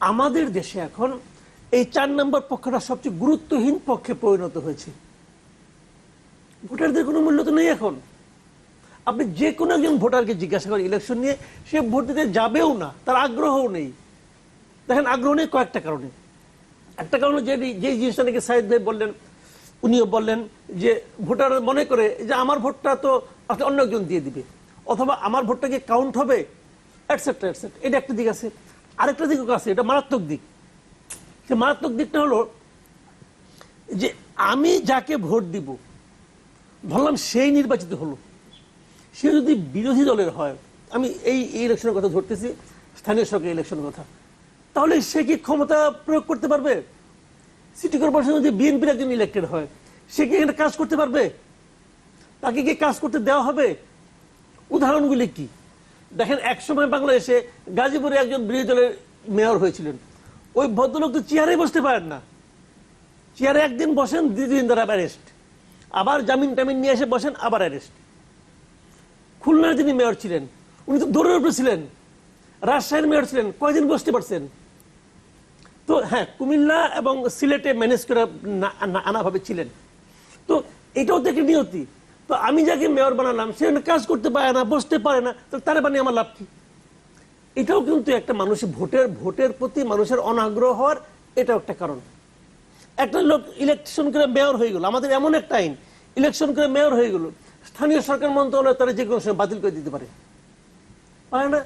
আমাদের দেশে এখন এই 4 নম্বর পক্ষটা সবচেয়ে গুরুত্বহীন পক্ষে পরিণত হয়েছে। ভোটারদের কোনো মূল্য তো নেই এখন। আপনি যে কোনো একজন ভোটারকে জিজ্ঞাসা করেন ইলেকশন নিয়ে, সে ভোট দিতে যাবেও না, তার আগ্রহও নেই। দেখেন, আগ্রহ নেই কয়েকটা কারণে। একটা কারণ যে জিনিসটা নাকি সাইদ ভাই বললেন, উনিও বললেন যে ভোটার মনে করে যে আমার ভোটটা তো অন্য একজন দিয়ে দিবে, অথবা আমার ভোটটা কি কাউন্ট হবে, এটসেট্রা এটসেট্রা। এটা একটা দিক আছে। আরেকটা দিকও আছে, এটা মারাত্মক দিক। সে মারাত্মক দিকটা হলো যে আমি যাকে ভোট দিব, ধরলাম সেই নির্বাচিত হলো, সে যদি বিরোধী দলের হয়, আমি এই ইলেকশনের কথা ধরতেছি, স্থানীয় সরকার ইলেকশনের কথা, তাহলে সে কি ক্ষমতা প্রয়োগ করতে পারবে? সিটি কর্পোরেশন যদি বিএনপির একজন ইলেক্টেড হয়, সে কি এখানে কাজ করতে পারবে? তাকে কি কাজ করতে দেওয়া হবে? উদাহরণগুলি কি দেখেন, একসময় বাংলাদেশে গাজীপুরে একজন বিরোধী দলের মেয়র হয়েছিলেন। ওই ভদ্রলোক তো চেয়ারে বসতে পারেন না। চেয়ারে একদিন বসেন, 2 দিন ধরে অ্যারেস্ট, আবার জামিন টামিন নিয়ে এসে বসেন, আবার অ্যারেস্ট। খুলনার যিনি মেয়র ছিলেন, উনি তো দৌড়ের উপরে ছিলেন। রাজশাহীর মেয়র ছিলেন, কয়দিন বসতে পারছেন? তো হ্যাঁ, কুমিল্লা এবং সিলেটে ম্যানেজ করে নানাভাবে ছিলেন। তো এটাও তো একটা নিয়তি। তো আমি যাকে মেয়র বানালাম, সে কাজ করতে পারে না, বসতে পারে না, তো তারা বানিয়ে আমার লাভ কি? এটাও কিন্তু একটা মানুষের ভোটের প্রতি মানুষের অনাগ্রহ হওয়ার এটাও একটা কারণ। একটা লোক ইলেকশন করে মেয়র হয়ে গেল, আমাদের এমন একটা আইন, ইলেকশন করে মেয়র হয়ে গেল, স্থানীয় সরকার মন্ত্রণালয় তারা যে কোনো সময় বাতিল করে দিতে পারে না?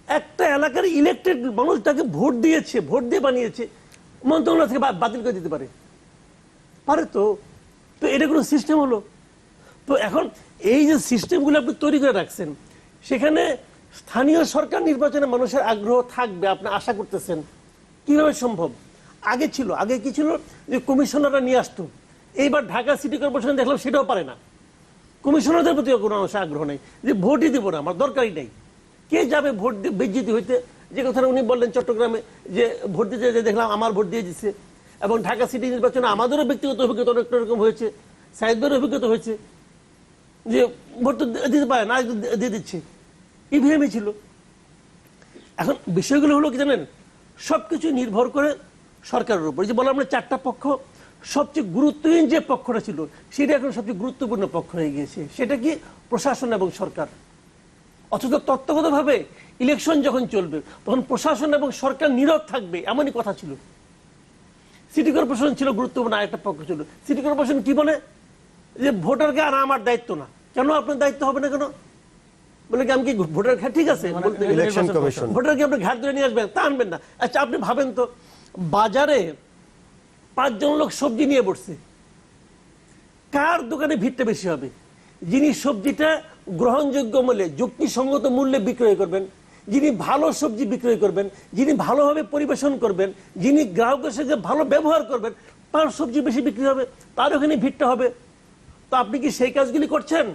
একটা এলাকার ইলেকটেড মানুষ তাকে ভোট দিয়েছে, ভোট দিয়ে বানিয়েছে, মন্ত্রণালয় থেকে বাতিল করে দিতে পারে তো। তো এটা কোনো সিস্টেম হলো? তো এখন এই যে সিস্টেমগুলো আপনি তৈরি করে রাখছেন, সেখানে স্থানীয় সরকার নির্বাচনে মানুষের আগ্রহ থাকবে আপনি আশা করতেছেন, কিভাবে সম্ভব? আগে কি ছিল যে কমিশনাররা নিয়ে আসতো। এইবার ঢাকা সিটি কর্পোরেশন দেখলাম সেটাও পারে না। কমিশনারদের প্রতি কোনো মানুষের আগ্রহ নেই, যে ভোটই দিব না, আমার দরকারই নেই। কে যাবে ভোট বেজ্জিতি হইতে? যে কথাটা উনি বললেন চট্টগ্রামে, যে ভোট দিতে যে দেখলাম আমার ভোট দিয়ে দিচ্ছে। এবং ঢাকা সিটি নির্বাচনে আমাদেরও ব্যক্তিগত অভিজ্ঞতা অনেকটা রকম হয়েছে, সাইদদের অভিজ্ঞতা হয়েছে, যে ভোট তো দিতে পারে না, দিয়ে দিচ্ছে, ইভিএমই ছিল। এখন বিষয়গুলো হলো কি জানেন, সবকিছু নির্ভর করে সরকারের উপর। যে বললাম আমরা 4টা পক্ষ, সবচেয়ে গুরুত্বহীন যে পক্ষটা ছিল সেটা এখন সবচেয়ে গুরুত্বপূর্ণ পক্ষ হয়ে গিয়েছে। সেটা কি? প্রশাসন এবং সরকার। অথচ তত্ত্বগতভাবে ইলেকশন যখন চলবে তখন প্রশাসন এবং সরকার নীরব থাকবে এমনই কথা ছিল। সিটি কর্পোরেশন ছিল গুরুত্বপূর্ণ আরেকটা পক্ষ ছিল। সিটি কর্পোরেশন কি বলে যে ভোটারকে আনা আমার দায়িত্ব না। কেন আপনার দায়িত্ব হবে না কেন? বলে কি আমি কি ভোটার ঘাট? ঠিক আছে, ইলেকশন কমিশন ভোটারকে আপনি ঘাট ধরে নিয়ে আসবেন, তা আনবেন না। আচ্ছা, আপনি ভাবেন তো, বাজারে 5 জন লোক সবজি নিয়ে বসছে, কার দোকানে ভিড়টা বেশি হবে? যিনি সবজিটা গ্রহণযোগ্য মূল্যে, যুক্তিসঙ্গত মূল্যে বিক্রয় করবেন, যিনি ভালো সবজি বিক্রয় করবেন, যিনি ভালোভাবে পরিবেশন করবেন, যিনি গ্রাহকের সাথে ভালো ব্যবহার করবেন, তার সবজি বেশি বিক্রি হবে, তার ওখানে ভিড়টা হবে। তো আপনি কি সেই কাজগুলি করছেন?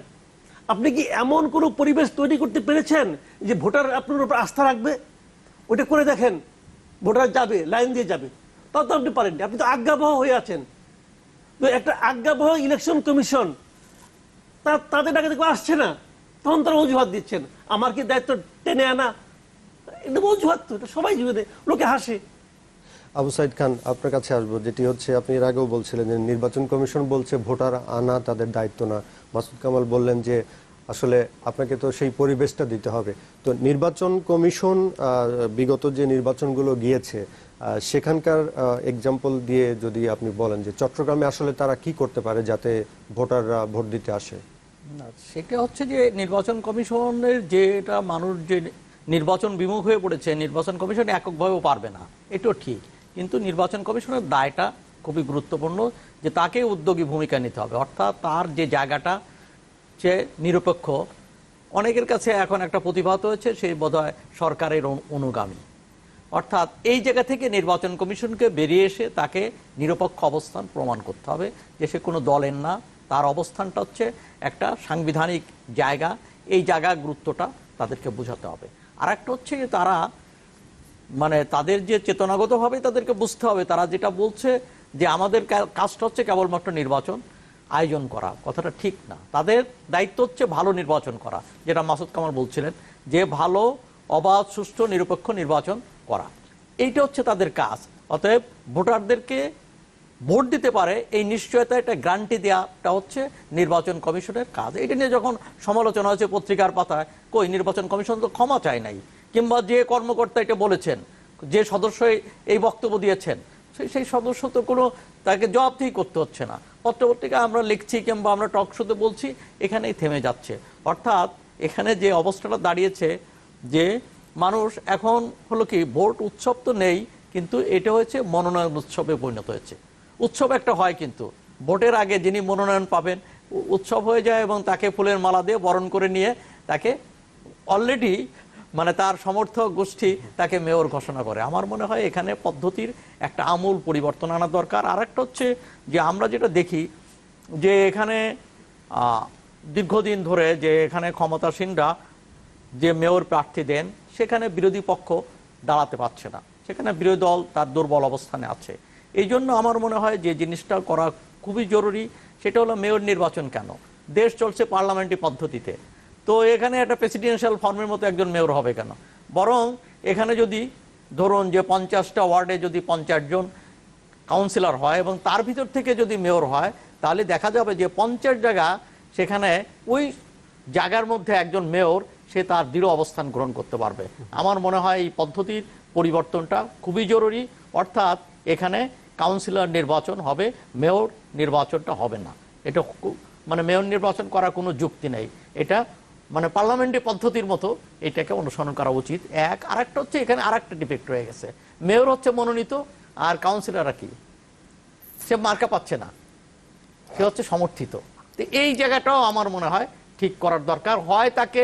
আপনি কি এমন কোনো পরিবেশ তৈরি করতে পেরেছেন যে ভোটার আপনার উপর আস্থা রাখবে? ওটা করে দেখেন, ভোটার যাবে, লাইন দিয়ে যাবে। তা তো আপনি পারেননি, আপনি তো আজ্ঞাবহ হয়ে আছেন। তো একটা আজ্ঞাবহ ইলেকশন কমিশন, তাদের ডাকে দেখো আসছে না, তখন তারা অজুহাত দিচ্ছেন, আমার কি দায়িত্ব টেনে আনা? এটা অজুহাত, তো এটা সবাই জীবনে লোকে হাসে। আবু সাইদ খান, আপনার কাছে আসবো, যেটি হচ্ছে আপনি এর আগেও বলছিলেন যে নির্বাচন কমিশন বলছে ভোটার আনা তাদের দায়িত্ব না। মাসুদ কামাল বললেন যে আসলে আপনাকে তো সেই পরিবেশটা দিতে হবে। তো নির্বাচন কমিশন বিগত যে নির্বাচনগুলো গিয়েছে সেখানকার এক্সাম্পল দিয়ে যদি আপনি বলেন যে চট্টগ্রামে আসলে তারা কি করতে পারে যাতে ভোটাররা ভোট দিতে আসে। না, সেটা হচ্ছে যে নির্বাচন কমিশনের যেটা মানুষ যে নির্বাচন বিমুখ হয়ে পড়েছে, নির্বাচন কমিশন এককভাবেও পারবে না, এটাও ঠিক। কিন্তু নির্বাচন কমিশনের দায়টা খুবই গুরুত্বপূর্ণ, যে তাকে উদ্যোগী ভূমিকা নিতে হবে, অর্থাৎ তার যে জায়গাটা সে নিরপেক্ষ। অনেকের কাছে এখন একটা প্রতিভাত হয়েছে সেই বোধহয় সরকারের অনুগামী, অর্থাৎ এই জায়গা থেকে নির্বাচন কমিশনকে বেরিয়ে এসে তাকে নিরপেক্ষ অবস্থান প্রমাণ করতে হবে যে সে কোনো দলের না, তার অবস্থানটা হচ্ছে একটা সাংবিধানিক জায়গা, এই জায়গার গুরুত্বটা তাদেরকে বোঝাতে হবে। আর একটা হচ্ছে যে তারা মানে তাদের যে চেতনাগতভাবে তাদেরকে বুঝতে হবে, তারা যেটা বলছে যে আমাদের কাজটা হচ্ছে কেবলমাত্র নির্বাচন আয়োজন করা, কথাটা ঠিক না। তাদের দায়িত্ব হচ্ছে ভালো নির্বাচন করা, যেটা মাসুদ কামাল বলছিলেন, যে ভালো অবাধ সুষ্ঠু নিরপেক্ষ নির্বাচন করা, এইটা হচ্ছে তাদের কাজ। অতএব ভোটারদেরকে ভোট দিতে পারে এই নিশ্চয়তা, এটা গ্যারান্টি দেওয়াটা হচ্ছে নির্বাচন কমিশনের কাজ। এটা নিয়ে যখন সমালোচনা হয়েছে পত্রিকার পাতায়, কই নির্বাচন কমিশন তো ক্ষমা চায় নাই, কিংবা যে কর্মকর্তা এটা বলেছেন, যে সদস্য এই বক্তব্য দিয়েছেন, সেই সদস্য তো কোনো তাকে জবাবদিহি করতে হচ্ছে না। পত্রপত্রিকা আমরা লিখছি কিংবা আমরা টক শোতে বলছি, এখানেই থেমে যাচ্ছে। অর্থাৎ এখানে যে অবস্থাটা দাঁড়িয়েছে যে মানুষ এখন হলো কি, ভোট উৎসব তো নেই, কিন্তু এটা হয়েছে মনোনয়ন উৎসবে পরিণত হয়েছে। উৎসব একটা হয়, কিন্তু ভোটের আগে যিনি মনোনয়ন পাবেন উৎসব হয়ে যায়, এবং তাকে ফুলের মালা দিয়ে বরণ করে নিয়ে তাকে অলরেডি মানে তার সমর্থক গোষ্ঠী তাকে মেয়র ঘোষণা করে। আমার মনে হয় এখানে পদ্ধতির একটা আমূল পরিবর্তন আনা দরকার। আর একটা হচ্ছে যে আমরা যেটা দেখি যে এখানে দীর্ঘদিন ধরে যে এখানে ক্ষমতাসীনরা যে মেয়র প্রার্থী দেন, সেখানে বিরোধী পক্ষ দাঁড়াতে পারছে না, সেখানে বিরোধী দল তার দুর্বল অবস্থানে আছে। এই জন্য আমার মনে হয় যে জিনিসটা করা খুবই জরুরি, সেটা হলো মেয়র নির্বাচন কেন, দেশ চলছে পার্লামেন্টারি পদ্ধতিতে, তো এখানে একটা প্রেসিডেন্সিয়াল ফর্মের মতো একজন মেয়র হবে কেন? বরং এখানে যদি ধরুন যে 50টা ওয়ার্ডে যদি 50 জন কাউন্সিলর হয় এবং তার ভিতর থেকে যদি মেয়র হয়, তাহলে দেখা যাবে যে 50 জায়গা সেখানে ওই জায়গার মধ্যে একজন মেয়র সে তার দৃঢ় অবস্থান গ্রহণ করতে পারবে। আমার মনে হয় এই পদ্ধতির পরিবর্তনটা খুবই জরুরি। অর্থাৎ এখানে কাউন্সিলর নির্বাচন হবে, মেয়র নির্বাচনটা হবে না। এটা মানে মেয়র নির্বাচন করার কোনো যুক্তি নেই, এটা মানে পার্লামেন্টারি পদ্ধতির মতো এটাকে অনুসরণ করা উচিত। আরেকটা হচ্ছে এখানে আরেকটা ডিফেক্ট রয়ে গেছে, মেয়র হচ্ছে মনোনীত আর কাউন্সিলররা কি, সে মার্কা পাচ্ছে না, সে হচ্ছে সমর্থিত। তো এই জায়গাটাও আমার মনে হয় ঠিক করার দরকার। হয় তাকে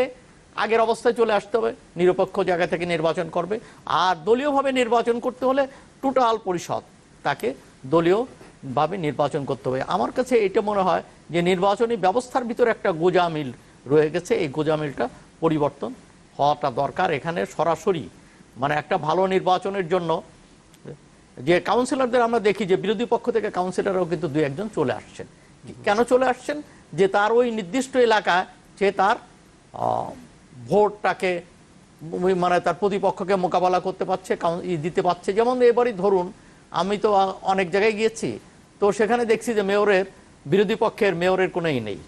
আগের অবস্থায় চলে আসতে হবে, নিরপেক্ষ জায়গা থেকে নির্বাচন করবে, আর দলীয়ভাবে নির্বাচন করতে হলে টোটাল পরিষদ তাকে দলীয়ভাবে নির্বাচন করতে হবে। আমার কাছে এটা মনে হয় যে নির্বাচনী ব্যবস্থার ভিতরে একটা গোঁজামিল রয়ে গেছে, এই গোঁজামিলটা পরিবর্তন হওয়াটা দরকার। এখানে সরাসরি মানে একটা ভালো নির্বাচনের জন্য যে কাউন্সিলরদের আমরা দেখি যে বিরোধী পক্ষ থেকে কাউন্সিলরও কিন্তু 2-1 জন চলে আসছেন। কেন চলে আসছেন? যে তার ওই নির্দিষ্ট এলাকায় সে তার ভোটটাকে মানে তার প্রতিপক্ষকে মোকাবেলা করতে পারছে, দিতে পারছে। যেমন এবারই ধরুন আমি তো অনেক জায়গায় গিয়েছি, তো সেখানে দেখছি যে মেয়রের বিরোধী পক্ষের মেয়রের কোনোই নেই,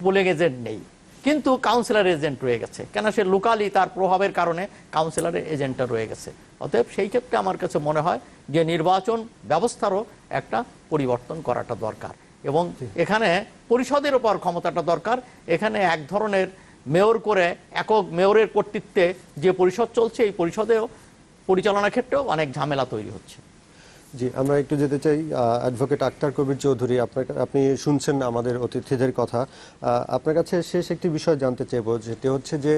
পোলিং এজেন্ট নেই, কিন্তু কাউন্সিলর এজেন্ট রয়ে গেছে। কেন? সে লোকালি তার প্রভাবের কারণে কাউন্সিলরের এজেন্টটা রয়ে গেছে। অতএব সেই ক্ষেত্রে আমার কাছে মনে হয় যে নির্বাচন ব্যবস্থারও একটা পরিবর্তন করাটা দরকার, এবং এখানে পরিষদের উপর ক্ষমতাটা দরকার। এখানে এক ধরনের মেয়র করে একক মেয়রের কর্তৃত্বে যে পরিষদ চলছে, এই পরিষদেও পরিচালনার ক্ষেত্রেও অনেক ঝামেলা তৈরি হচ্ছে। জি, আমরা একটু যেতে চাই অ্যাডভোকেট আক্তার কবির চৌধুরী, আপনি শুনছেন আমাদের অতিথিদের কথা। আপনার কাছে শেষ একটি বিষয় জানতে চাইব, যেটি হচ্ছে যে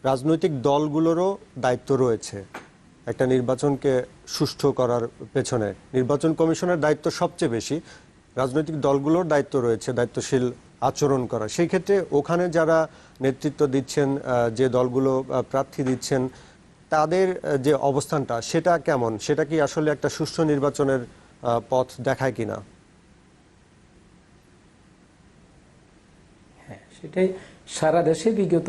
রাজনৈতিক দলগুলোরও দায়িত্ব রয়েছে একটা নির্বাচনকে সুষ্ঠু করার পেছনে। নির্বাচন কমিশনের দায়িত্ব সবচেয়ে বেশি, রাজনৈতিক দলগুলোর দায়িত্ব রয়েছে দায়িত্বশীল আচরণ করা। সেই ক্ষেত্রে ওখানে যারা নেতৃত্ব দিচ্ছেন, যে দলগুলো প্রার্থী দিচ্ছেন, তাদের যে অবস্থানটা সেটা কেমন? সেটা কি আসলে একটা সুষ্ঠু নির্বাচনের পথ দেখায় কিনা? হ্যাঁ, সেটাই সারা দেশে বিগত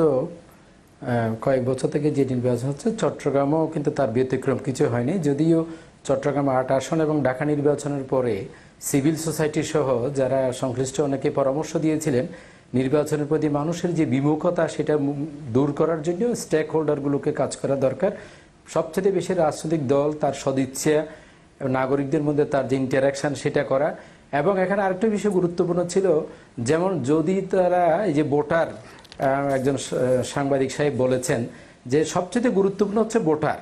কয়েক বছর থেকে যে নির্বাচন হচ্ছে, চট্টগ্রামও কিন্তু তার ব্যতিক্রম কিছু হয়নি। যদিও চট্টগ্রাম 8 আসন এবং ঢাকা নির্বাচনের পরে সিভিল সোসাইটি সহ যারা সংশ্লিষ্ট অনেকে পরামর্শ দিয়েছিলেন নির্বাচনের প্রতি মানুষের যে বিমুখতা সেটা দূর করার জন্য স্টেক হোল্ডারগুলোকে কাজ করা দরকার। সবচেয়ে বেশি রাজনৈতিক দল তার সদিচ্ছা, নাগরিকদের মধ্যে তার যে ইন্টারাকশন সেটা করা। এবং এখানে আরেকটা বিষয় গুরুত্বপূর্ণ ছিল, যেমন যদি তারা এই যে ভোটার, একজন সাংবাদিক সাহেব বলেছেন যে সবচেয়ে গুরুত্বপূর্ণ হচ্ছে ভোটার,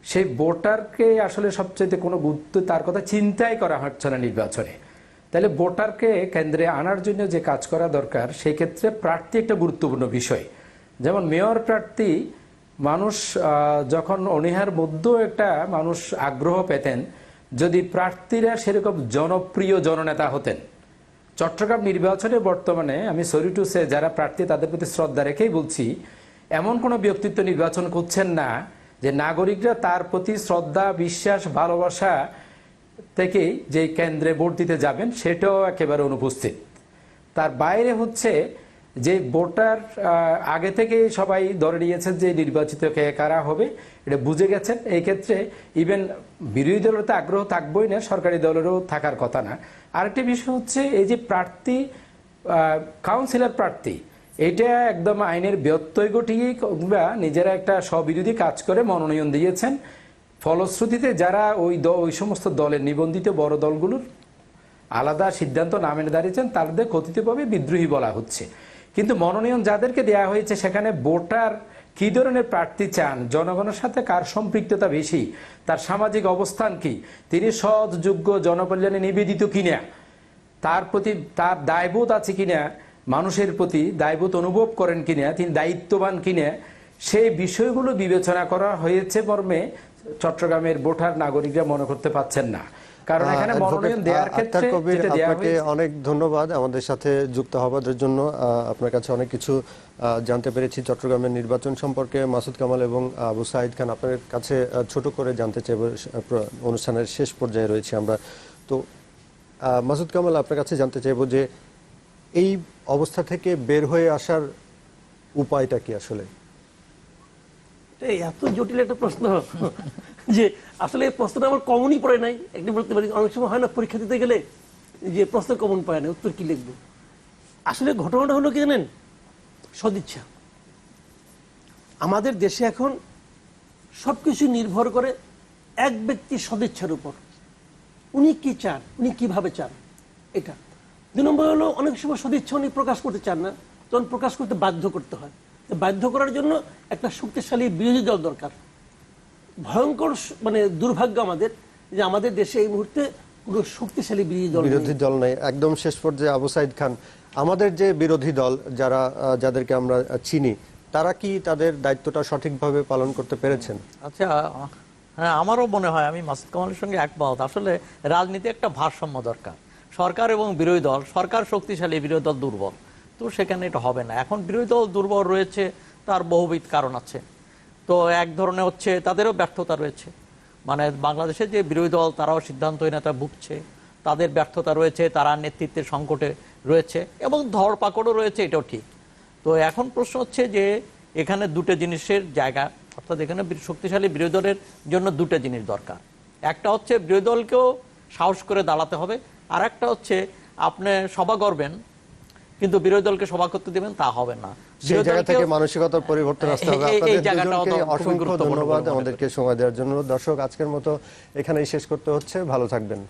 সেই ভোটারকে আসলে সবচেয়ে কোনো গুরুত্ব তার কথা চিন্তাই করা হচ্ছে না নির্বাচনে। তাহলে ভোটারকে কেন্দ্রে আনার জন্য যে কাজ করা দরকার, সেই ক্ষেত্রে প্রার্থী একটা গুরুত্বপূর্ণ বিষয়। যেমন মেয়র প্রার্থী মানুষ যখন অনীহার মধ্যেও একটা মানুষ আগ্রহ পেতেন যদি প্রার্থীরা সেরকম জনপ্রিয় জননেতা হতেন। চট্টগ্রাম নির্বাচনে বর্তমানে আমি সরি টু সে যারা প্রার্থী তাদের প্রতি শ্রদ্ধা রেখেই বলছি, এমন কোনো ব্যক্তিত্ব নির্বাচন করছেন না যে নাগরিকরা তার প্রতি শ্রদ্ধা, বিশ্বাস, ভালোবাসা থেকেই যে কেন্দ্রে ভোট দিতে যাবেন সেটাও একেবারে অনুপস্থিত। তার বাইরে হচ্ছে যে ভোটার আগে থেকে সবাই ধরে নিয়েছেন যে নির্বাচিত কে কারা হবে, এটা বুঝে গেছেন। এই ক্ষেত্রে ইভেন বিরোধী দলের তো আগ্রহ থাকবোই না, সরকারি দলেরও থাকার কথা না। আরেকটি বিষয় হচ্ছে এই যে প্রার্থী, কাউন্সিলর প্রার্থী, এটা একদম আইনের ব্যত্যয় ঘটিয়ে কিংবা নিজেরা একটা স্ববিরোধী কাজ করে মনোনয়ন দিয়েছেন। ফলশ্রুতিতে যারা ওই সমস্ত দলের নিবন্ধিত বড় দলগুলোর আলাদা সিদ্ধান্ত না মেনে দাঁড়িয়েছেন তাদের কথিতভাবে বিদ্রোহী বলা হচ্ছে। কিন্তু মনোনয়ন যাদেরকে দেওয়া হয়েছে সেখানে ভোটার কি ধরনের প্রার্থী চান, জনগণের সাথে কার সম্পৃক্ততা বেশি, তার সামাজিক অবস্থান কি, তিনি সৎ, যোগ্য, জনকল্যাণে নিবেদিত কিনা, তার প্রতি তার দায়বোধ আছে কিনা, মানুষের প্রতি দায়বোধ অনুভব করেন কিনা, তিনি দায়িত্ববান কিনা, সেই বিষয়গুলো বিবেচনা করা হয়েছে মর্মে চট্টগ্রামের ভোটার নাগরিকরা মনে করতে পারছেন না। কারণ এখানে মনোনয়ন দেওয়ার ক্ষেত্রে যেটা দেওয়া আপনাকে অনেক ধন্যবাদ আমাদের সাথে যুক্ত হওয়ার জন্য। আপনার কাছে অনেক কিছু জানতে পেরেছি চট্টগ্রামের নির্বাচন সম্পর্কে। মাসুদ কামাল এবং আবু সাঈদ খান, আপনার কাছে ছোট করে জানতে চাইব, অনুষ্ঠানের শেষ পর্যায়ে রয়েছে আমরা। তো মাসুদ কামাল, আপনার কাছে জানতে চাইব যে এই অবস্থা থেকে বের হয়ে আসার উপায়টা কি আসলে? এত জটিল একটা প্রশ্ন যে আসলে এই প্রশ্নটা আমার কমনই পড়ে নাই। একদিন বলতে পারি অনেক সময় হয় না পরীক্ষা দিতে গেলে যে প্রশ্ন কমন পায় না, উত্তর কি লিখবো। আসলে ঘটনাটা হলো কি জানেন, সদিচ্ছা। আমাদের দেশে এখন সবকিছু নির্ভর করে এক ব্যক্তির সদিচ্ছার উপর। উনি কি চান, উনি কিভাবে চান, এটা। 2 নম্বর হলো অনেক সময় সদিচ্ছা উনি প্রকাশ করতে চান না, তখন প্রকাশ করতে বাধ্য করতে হয়। বাধ্য করার জন্য একটা শক্তিশালী বিরোধী দল দরকার। ভয়ঙ্কর মানে দুর্ভাগ্য আমাদের যে আমাদের দেশে এই মুহূর্তে কোনো শক্তিশালী বিরোধী দল নেই। একদম শেষ পর্যায়ে আবু সাঈদ খান, আমাদের যে বিরোধী দল যাদেরকে আমরা চিনি, তারা কি তাদের দায়িত্বটা সঠিকভাবে পালন করতে পেরেছেন? আচ্ছা, হ্যাঁ, আমারও মনে হয়, আমি মাসুদ কামালের সঙ্গে একমত। আসলে রাজনীতি একটা ভারসাম্য দরকার। সরকার এবং বিরোধী দল, সরকার শক্তিশালী, বিরোধী দল দুর্বল, তো সেখানে এটা হবে না। এখন বিরোধী দল দুর্বল রয়েছে, তার বহুবিধ কারণ আছে। তো এক ধরনের হচ্ছে তাদেরও ব্যর্থতা রয়েছে, মানে বাংলাদেশের যে বিরোধী দল তারাও সিদ্ধান্তহীনতা ভুগছে, তাদের ব্যর্থতা রয়েছে, তারা নেতৃত্বের সংকটে রয়েছে এবং ধরপাকড়ও রয়েছে, এটাও ঠিক। তো এখন প্রশ্ন হচ্ছে যে এখানে দুটো জিনিসের জায়গা, অর্থাৎ এখানে শক্তিশালী বিরোধী দলের জন্য দুটো জিনিস দরকার। একটা হচ্ছে বিরোধী দলকেও সাহস করে দাঁড়াতে হবে, আর একটা হচ্ছে আপনি সভা করবেন কিন্তু বিরোধী দলকে সভা করতে দিবেন, তা হবে না। সেই জায়গা থেকে মানসিকতার পরিবর্তন আসতে হবে। আপনাদের দুজনকে অসংখ্য ধন্যবাদ আমাদেরকে সময় দেওয়ার জন্য। দর্শক, আজকের মতো এখানেই শেষ করতে হচ্ছে। ভালো থাকবেন।